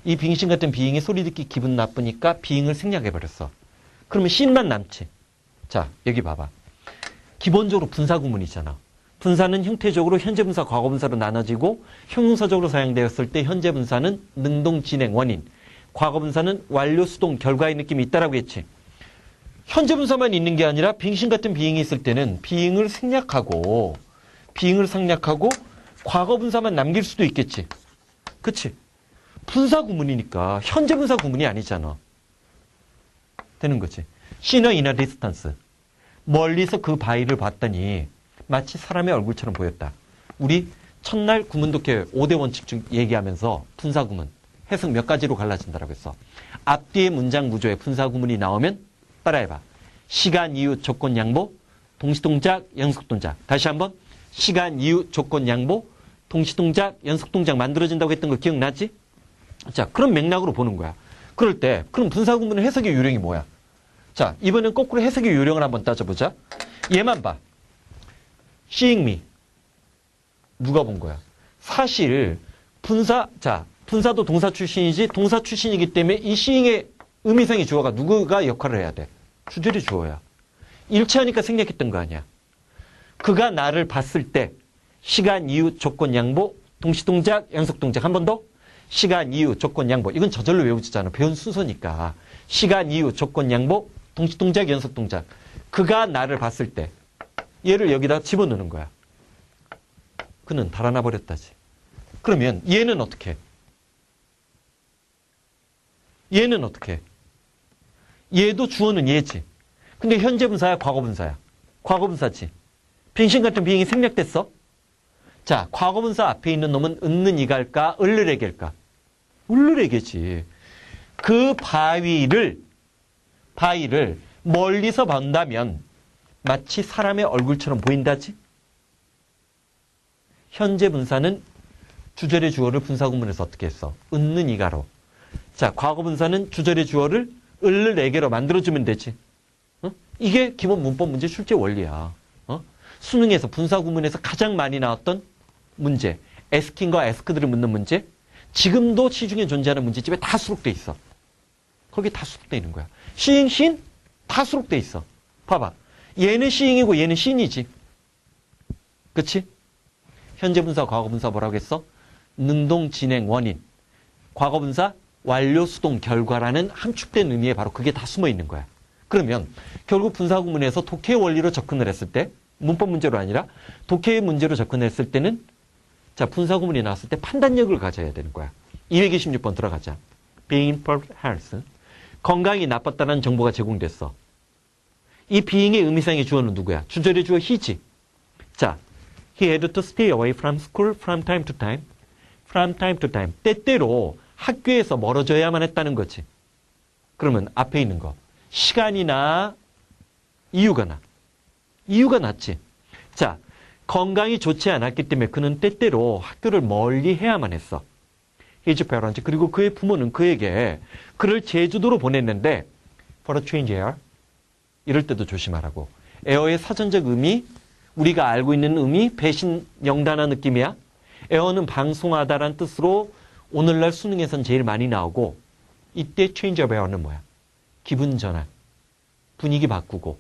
이 빙신 같은 비잉이 소리 듣기 기분 나쁘니까 비잉을 생략해버렸어. 그러면 씬만 남지. 자, 여기 봐봐. 기본적으로 분사 구문이잖아. 분사는 형태적으로 현재 분사, 과거 분사로 나눠지고 형용사적으로 사용되었을 때 현재 분사는 능동, 진행, 원인, 과거 분사는 완료, 수동, 결과의 느낌이 있다라고 했지. 현재 분사만 있는 게 아니라 빙신 같은 비잉이 있을 때는 비잉을 생략하고 과거 분사만 남길 수도 있겠지. 그치? 분사 구문이니까 현재 분사 구문이 아니잖아. 되는 거지. She나 in a distance. 멀리서 그 바위를 봤더니 마치 사람의 얼굴처럼 보였다. 우리 첫날 구문독해 5대 원칙 중 얘기하면서 분사 구문 해석 몇 가지로 갈라진다라고 했어. 앞뒤의 문장 구조에 분사 구문이 나오면 따라해봐. 시간, 이유, 조건, 양보, 동시동작, 연속동작. 다시 한번 시간, 이유, 조건, 양보, 동시동작, 연속동작 만들어진다고 했던 거 기억나지? 자, 그런 맥락으로 보는 거야. 그럴 때 그럼 분사 구문의 해석의 요령이 뭐야? 자, 이번엔 거꾸로 해석의 요령을 한번 따져보자. 얘만 봐. Seeing me. 누가 본 거야? 사실 분사도 동사 출신이지 동사 출신이기 때문에 이 seeing의 의미상의 주어가 누구가 역할을 해야 돼? 주절이 주어야. 일치하니까 생략했던 거 아니야. 그가 나를 봤을 때 시간, 이유, 조건, 양보, 동시동작, 연속동작. 한 번 더. 시간, 이유, 조건, 양보. 이건 저절로 외우지잖아. 배운 순서니까. 시간, 이유, 조건, 양보, 동시동작, 연속동작. 그가 나를 봤을 때 얘를 여기다 집어넣는 거야. 그는 달아나 버렸다지. 그러면 얘는 어떻게 해? 얘는 어떻게 해? 얘도 주어는 얘지. 근데 현재 분사야, 과거 분사야? 과거 분사지. 빙신 같은 비행이 생략됐어? 자, 과거 분사 앞에 있는 놈은 은는 이갈까, 을르레게일까? 을르레게지. 그 바위를 멀리서 본다면 마치 사람의 얼굴처럼 보인다지? 현재 분사는 주절의 주어를 분사 구문에서 어떻게 했어? 은는 이가로. 자, 과거 분사는 주절의 주어를 을르레게로 만들어주면 되지. 어? 이게 기본 문법 문제 출제 원리야. 어? 수능에서 분사 구문에서 가장 많이 나왔던 문제. askin과 asked를 묻는 문제. 지금도 시중에 존재하는 문제집에 다 수록돼 있어. 거기 다 수록돼 있는 거야. seeing, seen 다 수록돼 있어. 봐봐. 얘는 seeing이고 얘는 seen이지. 그치? 현재 분사, 과거 분사 뭐라고 했어? 능동, 진행, 원인. 과거 분사, 완료, 수동, 결과라는 함축된 의미에 바로 그게 다 숨어 있는 거야. 그러면 결국 분사 구문에서 독해의 원리로 접근을 했을 때, 문법 문제로 아니라 독해의 문제로 접근했을 때는 자, 분사 구문이 나왔을 때 판단력을 가져야 되는 거야. 226번 들어가자. Being in poor health. 건강이 나빴다는 정보가 제공됐어. 이 being의 의미상의 주어는 누구야? 주절의 주어 he지. 자, he had to stay away from school from time to time. From time to time. 때때로 학교에서 멀어져야만 했다는 거지. 그러면 앞에 있는 거. 시간이나 이유가 나. 이유가 낫지. 자, 건강이 좋지 않았기 때문에 그는 때때로 학교를 멀리 해야만 했어. His parents, 그리고 그의 부모는 그에게 그를 제주도로 보냈는데 for a change air. 이럴 때도 조심하라고. 에어의 사전적 의미, 우리가 알고 있는 의미, 배신, 영단한 느낌이야. 에어는 방송하다란 뜻으로 오늘날 수능에선 제일 많이 나오고 이때 change of air는 뭐야? 기분 전환. 분위기 바꾸고.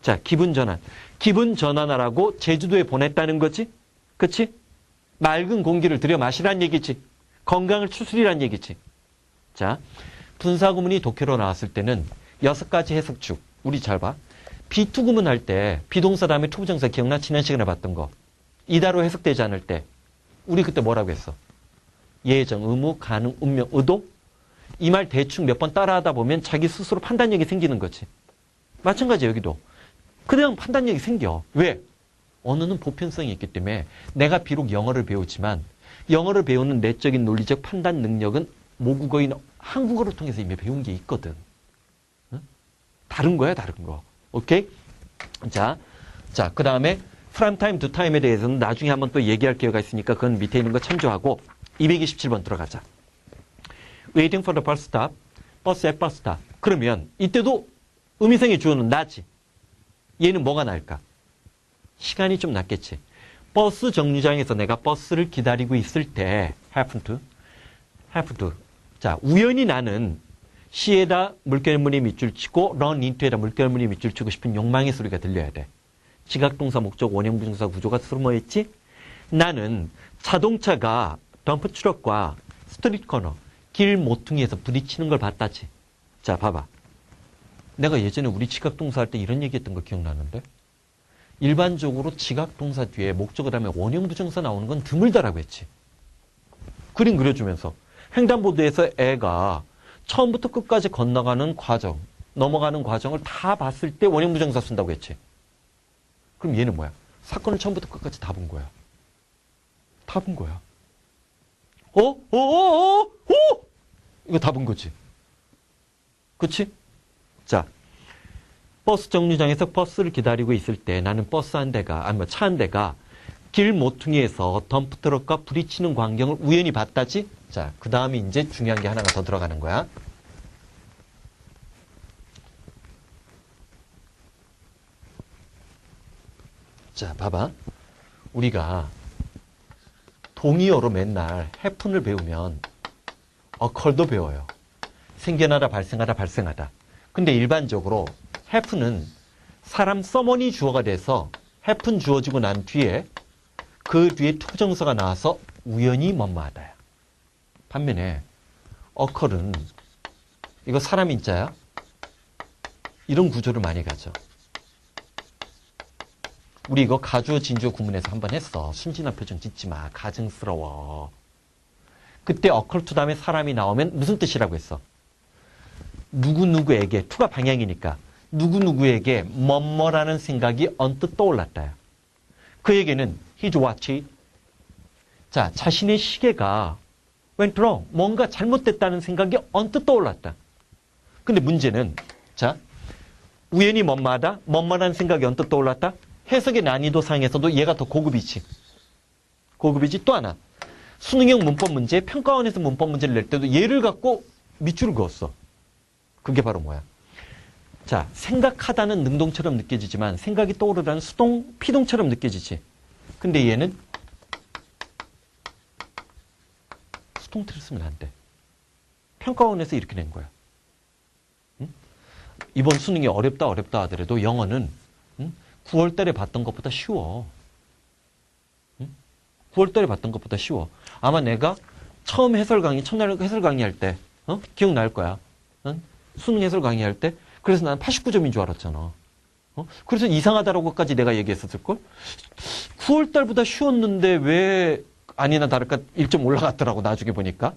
자, 기분 전환. 기분 전환하라고 제주도에 보냈다는 거지? 그치? 맑은 공기를 들여 마시란 얘기지. 건강을 추스리란 얘기지. 자, 분사구문이 독해로 나왔을 때는 6가지 해석축. 우리 잘 봐. 비투구문 할 때 비동사 다음에 투부정사 기억나? 지난 시간에 봤던 거. 이다로 해석되지 않을 때 우리 그때 뭐라고 했어? 예정, 의무, 가능, 운명, 의도? 이 말 대충 몇 번 따라하다 보면 자기 스스로 판단력이 생기는 거지. 마찬가지 여기도. 그냥 판단력이 생겨. 왜? 언어는 보편성이 있기 때문에 내가 비록 영어를 배우지만 영어를 배우는 내적인 논리적 판단 능력은 모국어인 한국어를 통해서 이미 배운 게 있거든. 응? 다른 거야, 다른 거. 오케이? 자, 그 다음에 from time to time에 대해서는 나중에 한번 또 얘기할 기회가 있으니까 그건 밑에 있는 거 참조하고 227번 들어가자. Waiting for the bus stop. 버스 at bus stop. 그러면 이때도 의미상의 주어는 나지. 얘는 뭐가 나을까? 시간이 좀 낫겠지. 버스 정류장에서 내가 버스를 기다리고 있을 때 have to. 자, 우연히 나는 시에다 물결무늬 밑줄 치고 run into에다 물결무늬 밑줄 치고 싶은 욕망의 소리가 들려야 돼. 지각동사 목적 원형부정사 구조가 뭐였지? 나는 자동차가 덤프트럭과 스트리트 코너, 길 모퉁이에서 부딪히는 걸 봤다지. 자, 봐봐. 내가 예전에 우리 지각동사 할 때 이런 얘기했던 거 기억나는데? 일반적으로 지각동사 뒤에 목적어 다음에 원형부정사 나오는 건 드물다라고 했지. 그림 그려주면서 횡단보도에서 애가 처음부터 끝까지 건너가는 과정, 넘어가는 과정을 다 봤을 때 원형부정사 쓴다고 했지. 그럼 얘는 뭐야? 사건을 처음부터 끝까지 다 본 거야. 다 본 거야. 이거 다 본 거지. 그치? 자, 버스 정류장에서 버스를 기다리고 있을 때 나는 버스 한 대가, 아니 차 한 대가 길 모퉁이에서 덤프트럭과 부딪히는 광경을 우연히 봤다지? 자, 그 다음에 이제 중요한 게 하나가 더 들어가는 거야. 자, 봐봐. 우리가 동의어로 맨날 happen을 배우면 occur도 배워요. 생겨나다, 발생하다, 발생하다. 근데 일반적으로 happen은 사람 서머니 주어가 돼서 happen 주어지고 난 뒤에 그 뒤에 투정사가 나와서 우연히 뭐뭐하다야. 반면에 occur은 이거 사람 인자야. 이런 구조를 많이 가져. 우리 이거 가주어 진주어 구문에서 한번 했어. 순진한 표정 짓지 마. 가증스러워. 그때 occur to 다음에 사람이 나오면 무슨 뜻이라고 했어? 누구누구에게, 투가 방향이니까 누구누구에게 뭐뭐라는 생각이 언뜻 떠올랐다요. 그에게는 his watch, 자, 자신의 시계가 went wrong, 뭔가 잘못됐다는 생각이 언뜻 떠올랐다. 근데 문제는, 자, 우연히 뭐뭐하다, 뭐뭐라는 생각이 언뜻 떠올랐다. 해석의 난이도상에서도 얘가 더 고급이지. 고급이지. 또 하나, 수능형 문법 문제, 평가원에서 문법 문제를 낼 때도 얘를 갖고 밑줄을 그었어. 그게 바로 뭐야? 자, 생각하다는 능동처럼 느껴지지만 생각이 떠오르다는 수동, 피동처럼 느껴지지. 근데 얘는 수동태를 쓰면 안 돼. 평가원에서 이렇게 낸 거야. 응? 이번 수능이 어렵다 하더라도 영어는 9월 달에 봤던 것보다 쉬워. 9월 달에 봤던 것보다 쉬워. 아마 내가 처음 해설 강의, 첫날 해설 강의 할 때, 기억날 거야. 수능 해설 강의 할 때. 그래서 난 89점인 줄 알았잖아. 그래서 이상하다라고까지 내가 얘기했었을걸? 9월 달보다 쉬웠는데 왜 아니나 다를까 1점 올라갔더라고, 나중에 보니까.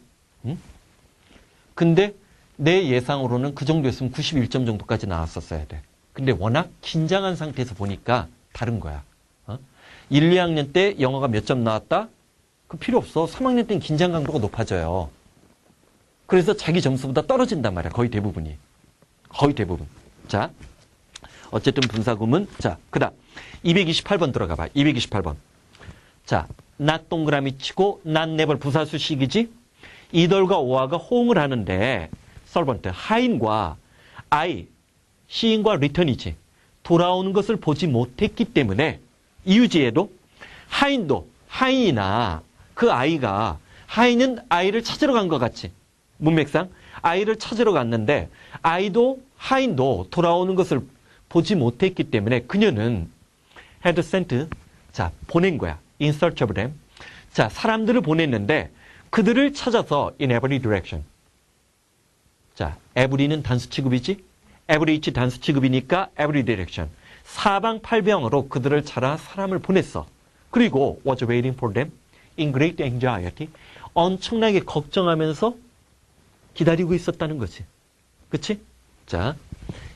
근데 내 예상으로는 그 정도였으면 91점 정도까지 나왔었어야 돼. 근데 워낙 긴장한 상태에서 보니까 다른 거야. 1, 2학년 때 영어가 몇 점 나왔다? 그 필요 없어. 3학년 때는 긴장 강도가 높아져요. 그래서 자기 점수보다 떨어진단 말이야. 거의 대부분이. 거의 대부분. 자, 어쨌든 분사구문. 자, 그 다음 228번 들어가 봐. 228번. 자, not 동그라미 치고 not never 부사수식이지? 이덜과 오아가 호응을 하는데 설번트 하인과 I, 시인과 return이지. 돌아오는 것을 보지 못했기 때문에 이유지에도 하인도, 하인이나 그 아이가, 하인은 아이를 찾으러 간 것 같지. 문맥상 아이를 찾으러 갔는데 아이도 하인도 돌아오는 것을 보지 못했기 때문에 그녀는 had sent, 자, 보낸 거야. in search of them. 자, 사람들을 보냈는데 그들을 찾아서 in every direction. 자, every는 단수 취급이지? every 단수 취급이니까 every direction. 사방팔방으로 그들을 찾아 사람을 보냈어. 그리고 was waiting for them in great anxiety. 엄청나게 걱정하면서 기다리고 있었다는 거지. 그치? 자,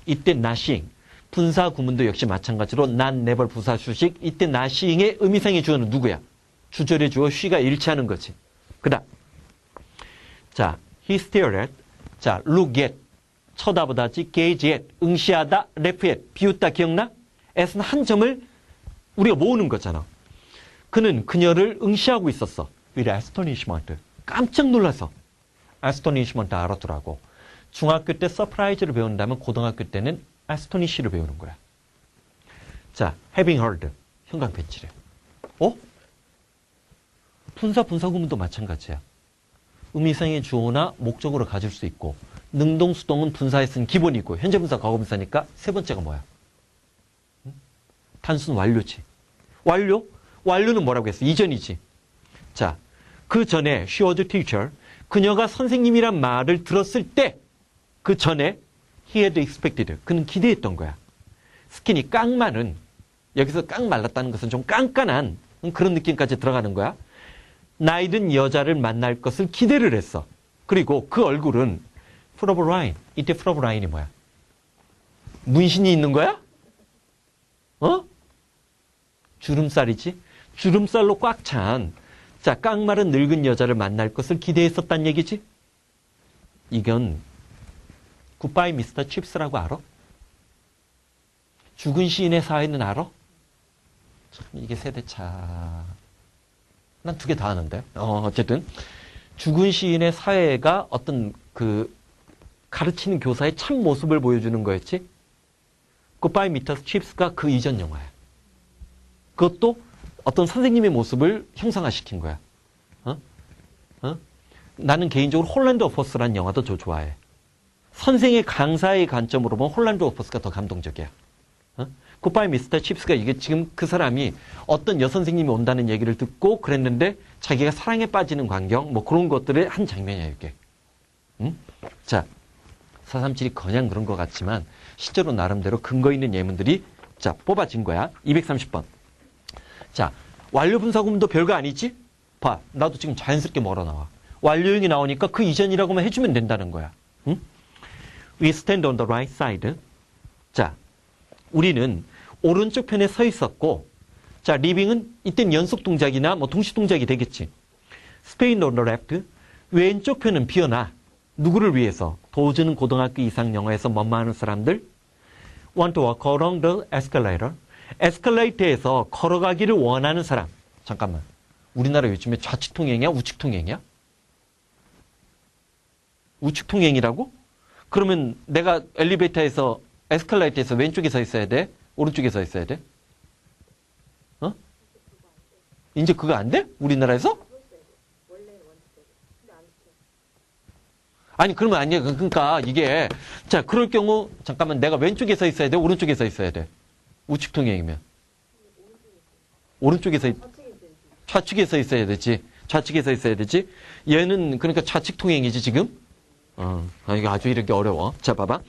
이때 nothing. 분사 구문도 역시 마찬가지로 not, never 부사수식. 이때 nothing의 의미상의 주어는 누구야? 주절의 주어 she가 일치하는 거지. 그 다음. 자, he stared at. 자, look at. 쳐다보다지. gaze at. 응시하다. laugh at. 비웃다. 기억나? at은 한 점을 우리가 모으는 거잖아. 그는 그녀를 응시하고 있었어. with astonishment. 깜짝 놀라서. astonishment 알아두라고. 중학교 때 서프라이즈를 배운다면 고등학교 때는 astonish를 배우는 거야. 자, having heard. 형광펜칠에. 어? 분사, 분사구문도 마찬가지야. 의미상의 주어나 목적으로 가질 수 있고, 능동수동은 분사에 쓴 기본이고, 현재 분사, 과거 분사니까 세 번째가 뭐야? 단순 완료지. 완료? 완료는 뭐라고 했어? 이전이지. 자, 그 전에 she was a teacher. 그녀가 선생님이란 말을 들었을 때 그 전에 he had expected. 그는 기대했던 거야. 스킨이 깡마른, 여기서 깡 말랐다는 것은 좀 깐깐한 그런 느낌까지 들어가는 거야. 나이 든 여자를 만날 것을 기대를 했어. 그리고 그 얼굴은 full of line. 이때 full of line이 뭐야? 문신이 있는 거야? 어? 주름살이지? 주름살로 꽉 찬, 자, 깡마른 늙은 여자를 만날 것을 기대했었단 얘기지? 이건 굿바이 미스터 칩스라고 알아? 죽은 시인의 사회는 알아? 참, 이게 세대차. 난 두 개 다 아는데. 어쨌든. 죽은 시인의 사회가 어떤 그 가르치는 교사의 참 모습을 보여주는 거였지? 굿바이 미스터 칩스가 그 이전 영화야. 그것도 어떤 선생님의 모습을 형상화시킨 거야. 나는 개인적으로 홀란드 어퍼스라는 영화도 좋아해. 선생의 강사의 관점으로 보면 홀란드 어퍼스가 더 감동적이야. 굿바이 미스터 칩스가 이게 지금 그 사람이 어떤 여선생님이 온다는 얘기를 듣고 그랬는데 자기가 사랑에 빠지는 광경, 뭐 그런 것들의 한 장면이야, 이게. 자, 437이 그냥 그런 것 같지만 실제로 나름대로 근거 있는 예문들이 자, 뽑아진 거야. 230번. 자, 완료분사구문도 별거 아니지? 봐, 나도 지금 자연스럽게 뭐라 나와. 완료형이 나오니까 그 이전이라고만 해주면 된다는 거야. 응? We stand on the right side. 자, 우리는 오른쪽 편에 서 있었고, 자, living은 이땐 연속 동작이나 뭐 동시 동작이 되겠지. Stand on the left. 왼쪽 편은 비어나. 누구를 위해서? 도저는 고등학교 이상 영어에서 뭐뭐하는 사람들? Want to walk along the escalator. 에스컬레이터에서 걸어가기를 원하는 사람. 잠깐만. 우리나라 요즘에 좌측통행이야? 우측통행이야? 우측통행이라고? 그러면 내가 엘리베이터에서 에스컬레이터에서 왼쪽에 서 있어야 돼? 오른쪽에 서 있어야 돼? 어? 이제 그거 안 돼? 우리나라에서? 아니 그러면 아니야. 그러니까 이게 자 그럴 경우 잠깐만 내가 왼쪽에 서 있어야 돼? 오른쪽에 서 있어야 돼? 우측통행이면 오른쪽에서 좌측에서 있어야 되지. 좌측에서 있어야 되지. 얘는 그러니까 좌측통행이지 지금. 이거 아주 이렇게 어려워. 자 봐봐.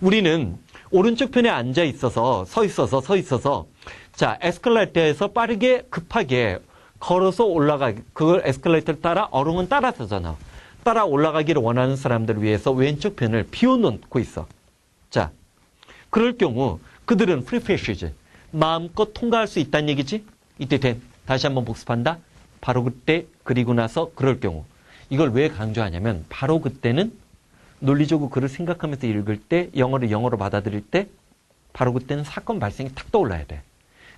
우리는 오른쪽 편에 앉아 있어서 서 있어서 자 에스컬레이터에서 빠르게 급하게 걸어서 올라가 그걸 에스컬레이터를 따라 어롱은 따라서잖아. 따라 올라가기를 원하는 사람들을 위해서 왼쪽 편을 비워놓고 있어. 자 그럴 경우 그들은 free passage, 마음껏 통과할 수 있다는 얘기지? 이때 된, 다시 한번 복습한다. 바로 그때, 그리고 나서 그럴 경우. 이걸 왜 강조하냐면 바로 그때는 논리적으로 글을 생각하면서 읽을 때, 영어를 영어로 받아들일 때 바로 그때는 사건 발생이 탁 떠올라야 돼.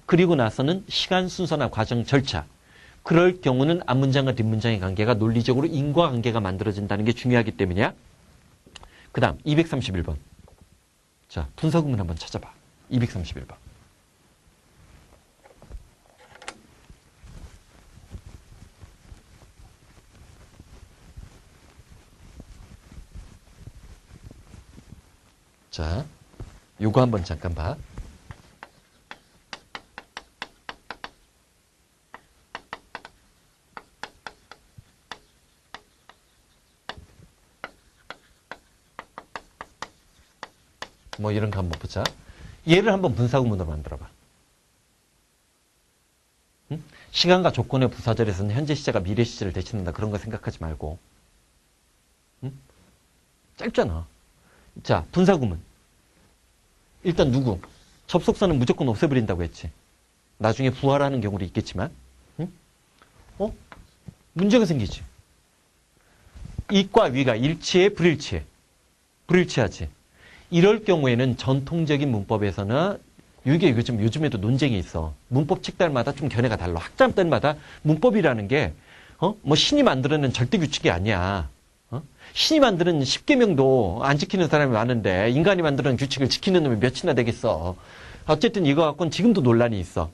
그리고 나서는 시간 순서나 과정 절차. 그럴 경우는 앞문장과 뒷문장의 관계가 논리적으로 인과관계가 만들어진다는 게 중요하기 때문이야. 그 다음 231번. 자, 분사구문 한번 찾아봐. 231번. 자, 요거 한번 잠깐 봐. 뭐 이런 거 한번 보자. 얘를 한번 분사구문으로 만들어봐. 응? 시간과 조건의 부사절에서는 현재 시제가 미래 시제를 대신한다. 그런 거 생각하지 말고. 응? 짧잖아. 자, 분사구문. 일단 누구? 접속사는 무조건 없애버린다고 했지. 나중에 부활하는 경우도 있겠지만. 응? 문제가 생기지. 이과 위가 일치해, 불일치해. 불일치하지. 이럴 경우에는 전통적인 문법에서는 이게 요즘에도 논쟁이 있어. 문법 책들마다 좀 견해가 달라. 학자들마다 문법이라는 게 뭐 신이 만들어낸 절대 규칙이 아니야. 신이 만드는 10계명도 안 지키는 사람이 많은데 인간이 만드는 규칙을 지키는 놈이 몇이나 되겠어. 어쨌든 이거 갖고는 지금도 논란이 있어.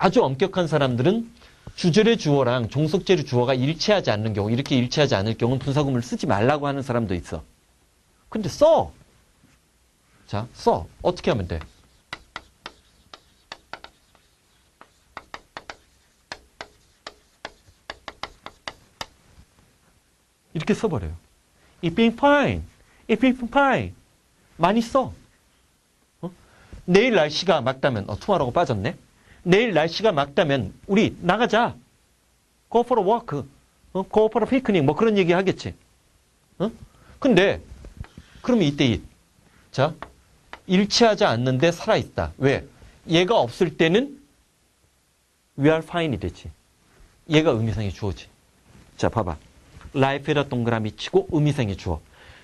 아주 엄격한 사람들은 주절의 주어랑 종속절의 주어가 일치하지 않는 경우, 이렇게 일치하지 않을 경우는 분사구문을 쓰지 말라고 하는 사람도 있어. 근데 써. 자, 써. 어떻게 하면 돼? 이렇게 써버려요. It's been fine. It's been fine. 많이 써. 내일 날씨가 맑다면, tomorrow가 빠졌네. 내일 날씨가 맑다면 우리 나가자. Go for a walk. Go for a picnic. 뭐 그런 얘기 하겠지. 근데 그러면 이때 이 자, 일치하지 않는데 살아있다. 왜? 얘가 없을 때는 we are fine이 되지. 얘가 의미상의 주어지. 자, 봐봐. life에다 동그라미 치고 의미상의 주어.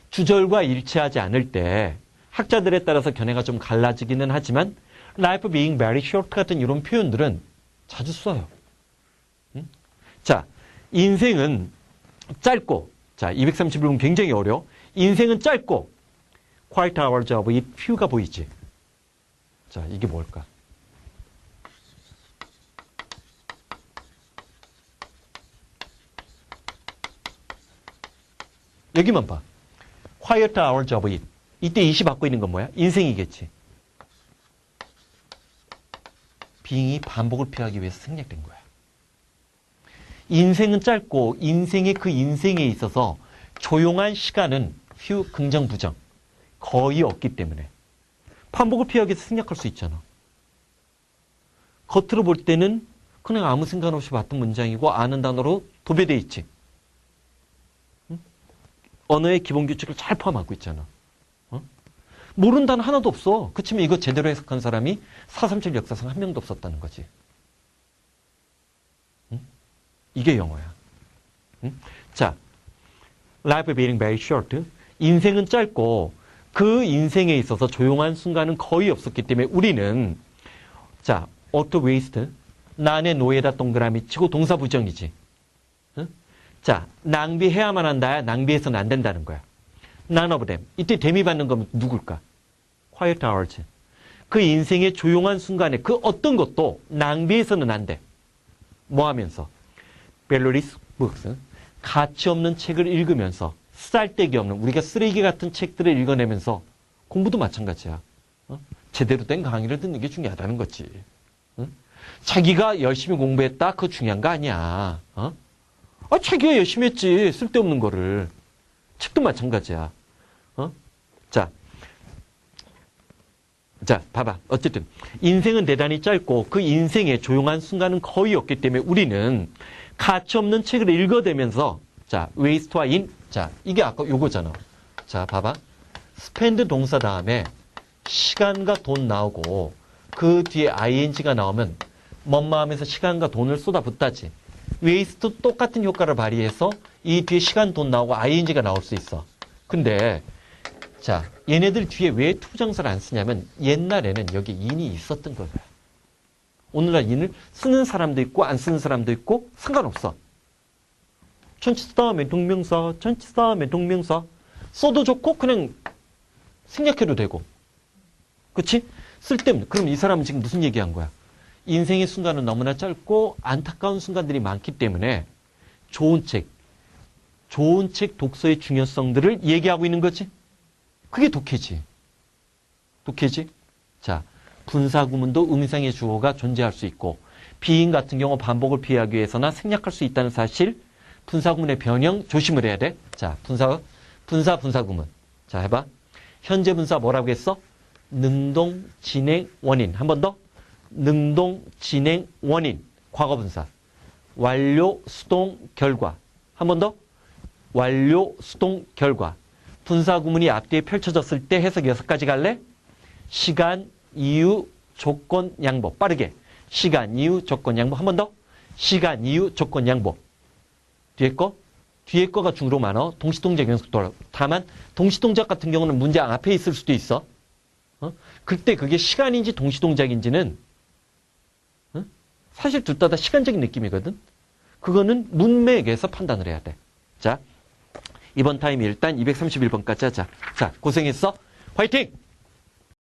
주절과 일치하지 않을 때 학자들에 따라서 견해가 좀 갈라지기는 하지만 life being very short 같은 이런 표현들은 자주 써요. 자, 인생은 짧고, 자, 231분 굉장히 어려워. 인생은 짧고, quiet hours of it few가 보이지. 자, 이게 뭘까? 여기만 봐. quiet hours of it. 이때 it이 받고 있는 건 뭐야? 인생이겠지. being이 반복을 피하기 위해서 생략된 거야. 인생은 짧고 인생의 그 인생에 있어서 조용한 시간은 few 긍정 부정 거의 없기 때문에 반복을 피하기 위해서 생략할 수 있잖아. 겉으로 볼 때는 그냥 아무 생각 없이 봤던 문장이고 아는 단어로 도배돼 있지. 언어의 기본 규칙을 잘 포함하고 있잖아. 모르는 단어 하나도 없어. 그치만 이거 제대로 해석한 사람이 437 역사상 한 명도 없었다는 거지. 이게 영어야. 자, life being very short. 인생은 짧고 그 인생에 있어서 조용한 순간은 거의 없었기 때문에 우리는 자, auto waste. 난의 노예다 동그라미 치고 동사 부정이지. 자, 낭비해야만 한다야. 낭비해서는 안 된다는 거야. None of them. 이때 대미 받는 건 누굴까? Quiet hours. 그 인생의 조용한 순간에 그 어떤 것도 낭비해서는 안 돼. 뭐 하면서? valueless books. 가치 없는 책을 읽으면서 쓸데기 없는 우리가 쓰레기 같은 책들을 읽어내면서 공부도 마찬가지야. 제대로 된 강의를 듣는 게 중요하다는 거지. 자기가 열심히 공부했다. 그거 중요한 거 아니야. 자기가 열심히 했지. 쓸데없는 거를. 책도 마찬가지야. 자, 봐봐. 어쨌든 인생은 대단히 짧고 그 인생의 조용한 순간은 거의 없기 때문에 우리는 가치 없는 책을 읽어대면서 자, waste와 in. 자, 이게 아까 요거잖아. 자, 봐봐. spend 동사 다음에 시간과 돈 나오고 그 뒤에 ing가 나오면 뭔 마음에서 시간과 돈을 쏟아붓다지. waste 똑같은 효과를 발휘해서 이 뒤에 시간, 돈 나오고 ing가 나올 수 있어. 근데 자, 얘네들 뒤에 왜 투부정사를 안 쓰냐면 옛날에는 여기 in이 있었던 거야. 오늘날 in을 쓰는 사람도 있고 안 쓰는 사람도 있고 상관없어. 전치사 다음에 동명사, 전치사 다음에 동명사 써도 좋고 그냥 생략해도 되고. 그치? 쓸데없는. 그럼 이 사람은 지금 무슨 얘기한 거야? 인생의 순간은 너무나 짧고 안타까운 순간들이 많기 때문에 좋은 책 독서의 중요성들을 얘기하고 있는 거지. 그게 독해지. 독해지? 자, 분사구문도 의미상의 주어가 존재할 수 있고 비인 같은 경우 반복을 피하기 위해서나 생략할 수 있다는 사실. 분사구문의 변형 조심을 해야 돼. 자, 분사구문. 자, 해봐. 현재 분사 뭐라고 했어? 능동, 진행, 원인. 한 번 더. 능동, 진행, 원인. 과거분사. 완료, 수동, 결과. 한 번 더. 완료, 수동, 결과. 분사구문이 앞뒤에 펼쳐졌을 때 해석 6가지 갈래? 시간, 이유, 조건, 양보. 빠르게. 시간, 이유, 조건, 양보. 한 번 더. 시간, 이유, 조건, 양보. 뒤에 거가 중으로 많아. 동시동작 연속 돌아. 다만 동시동작 같은 경우는 문장 앞에 있을 수도 있어. 그때 그게 시간인지 동시동작인지는 사실 둘 다 시간적인 느낌이거든. 그거는 문맥에서 판단을 해야 돼. 자, 이번 타임 일단 231번까지 하자. 자, 고생했어. 화이팅!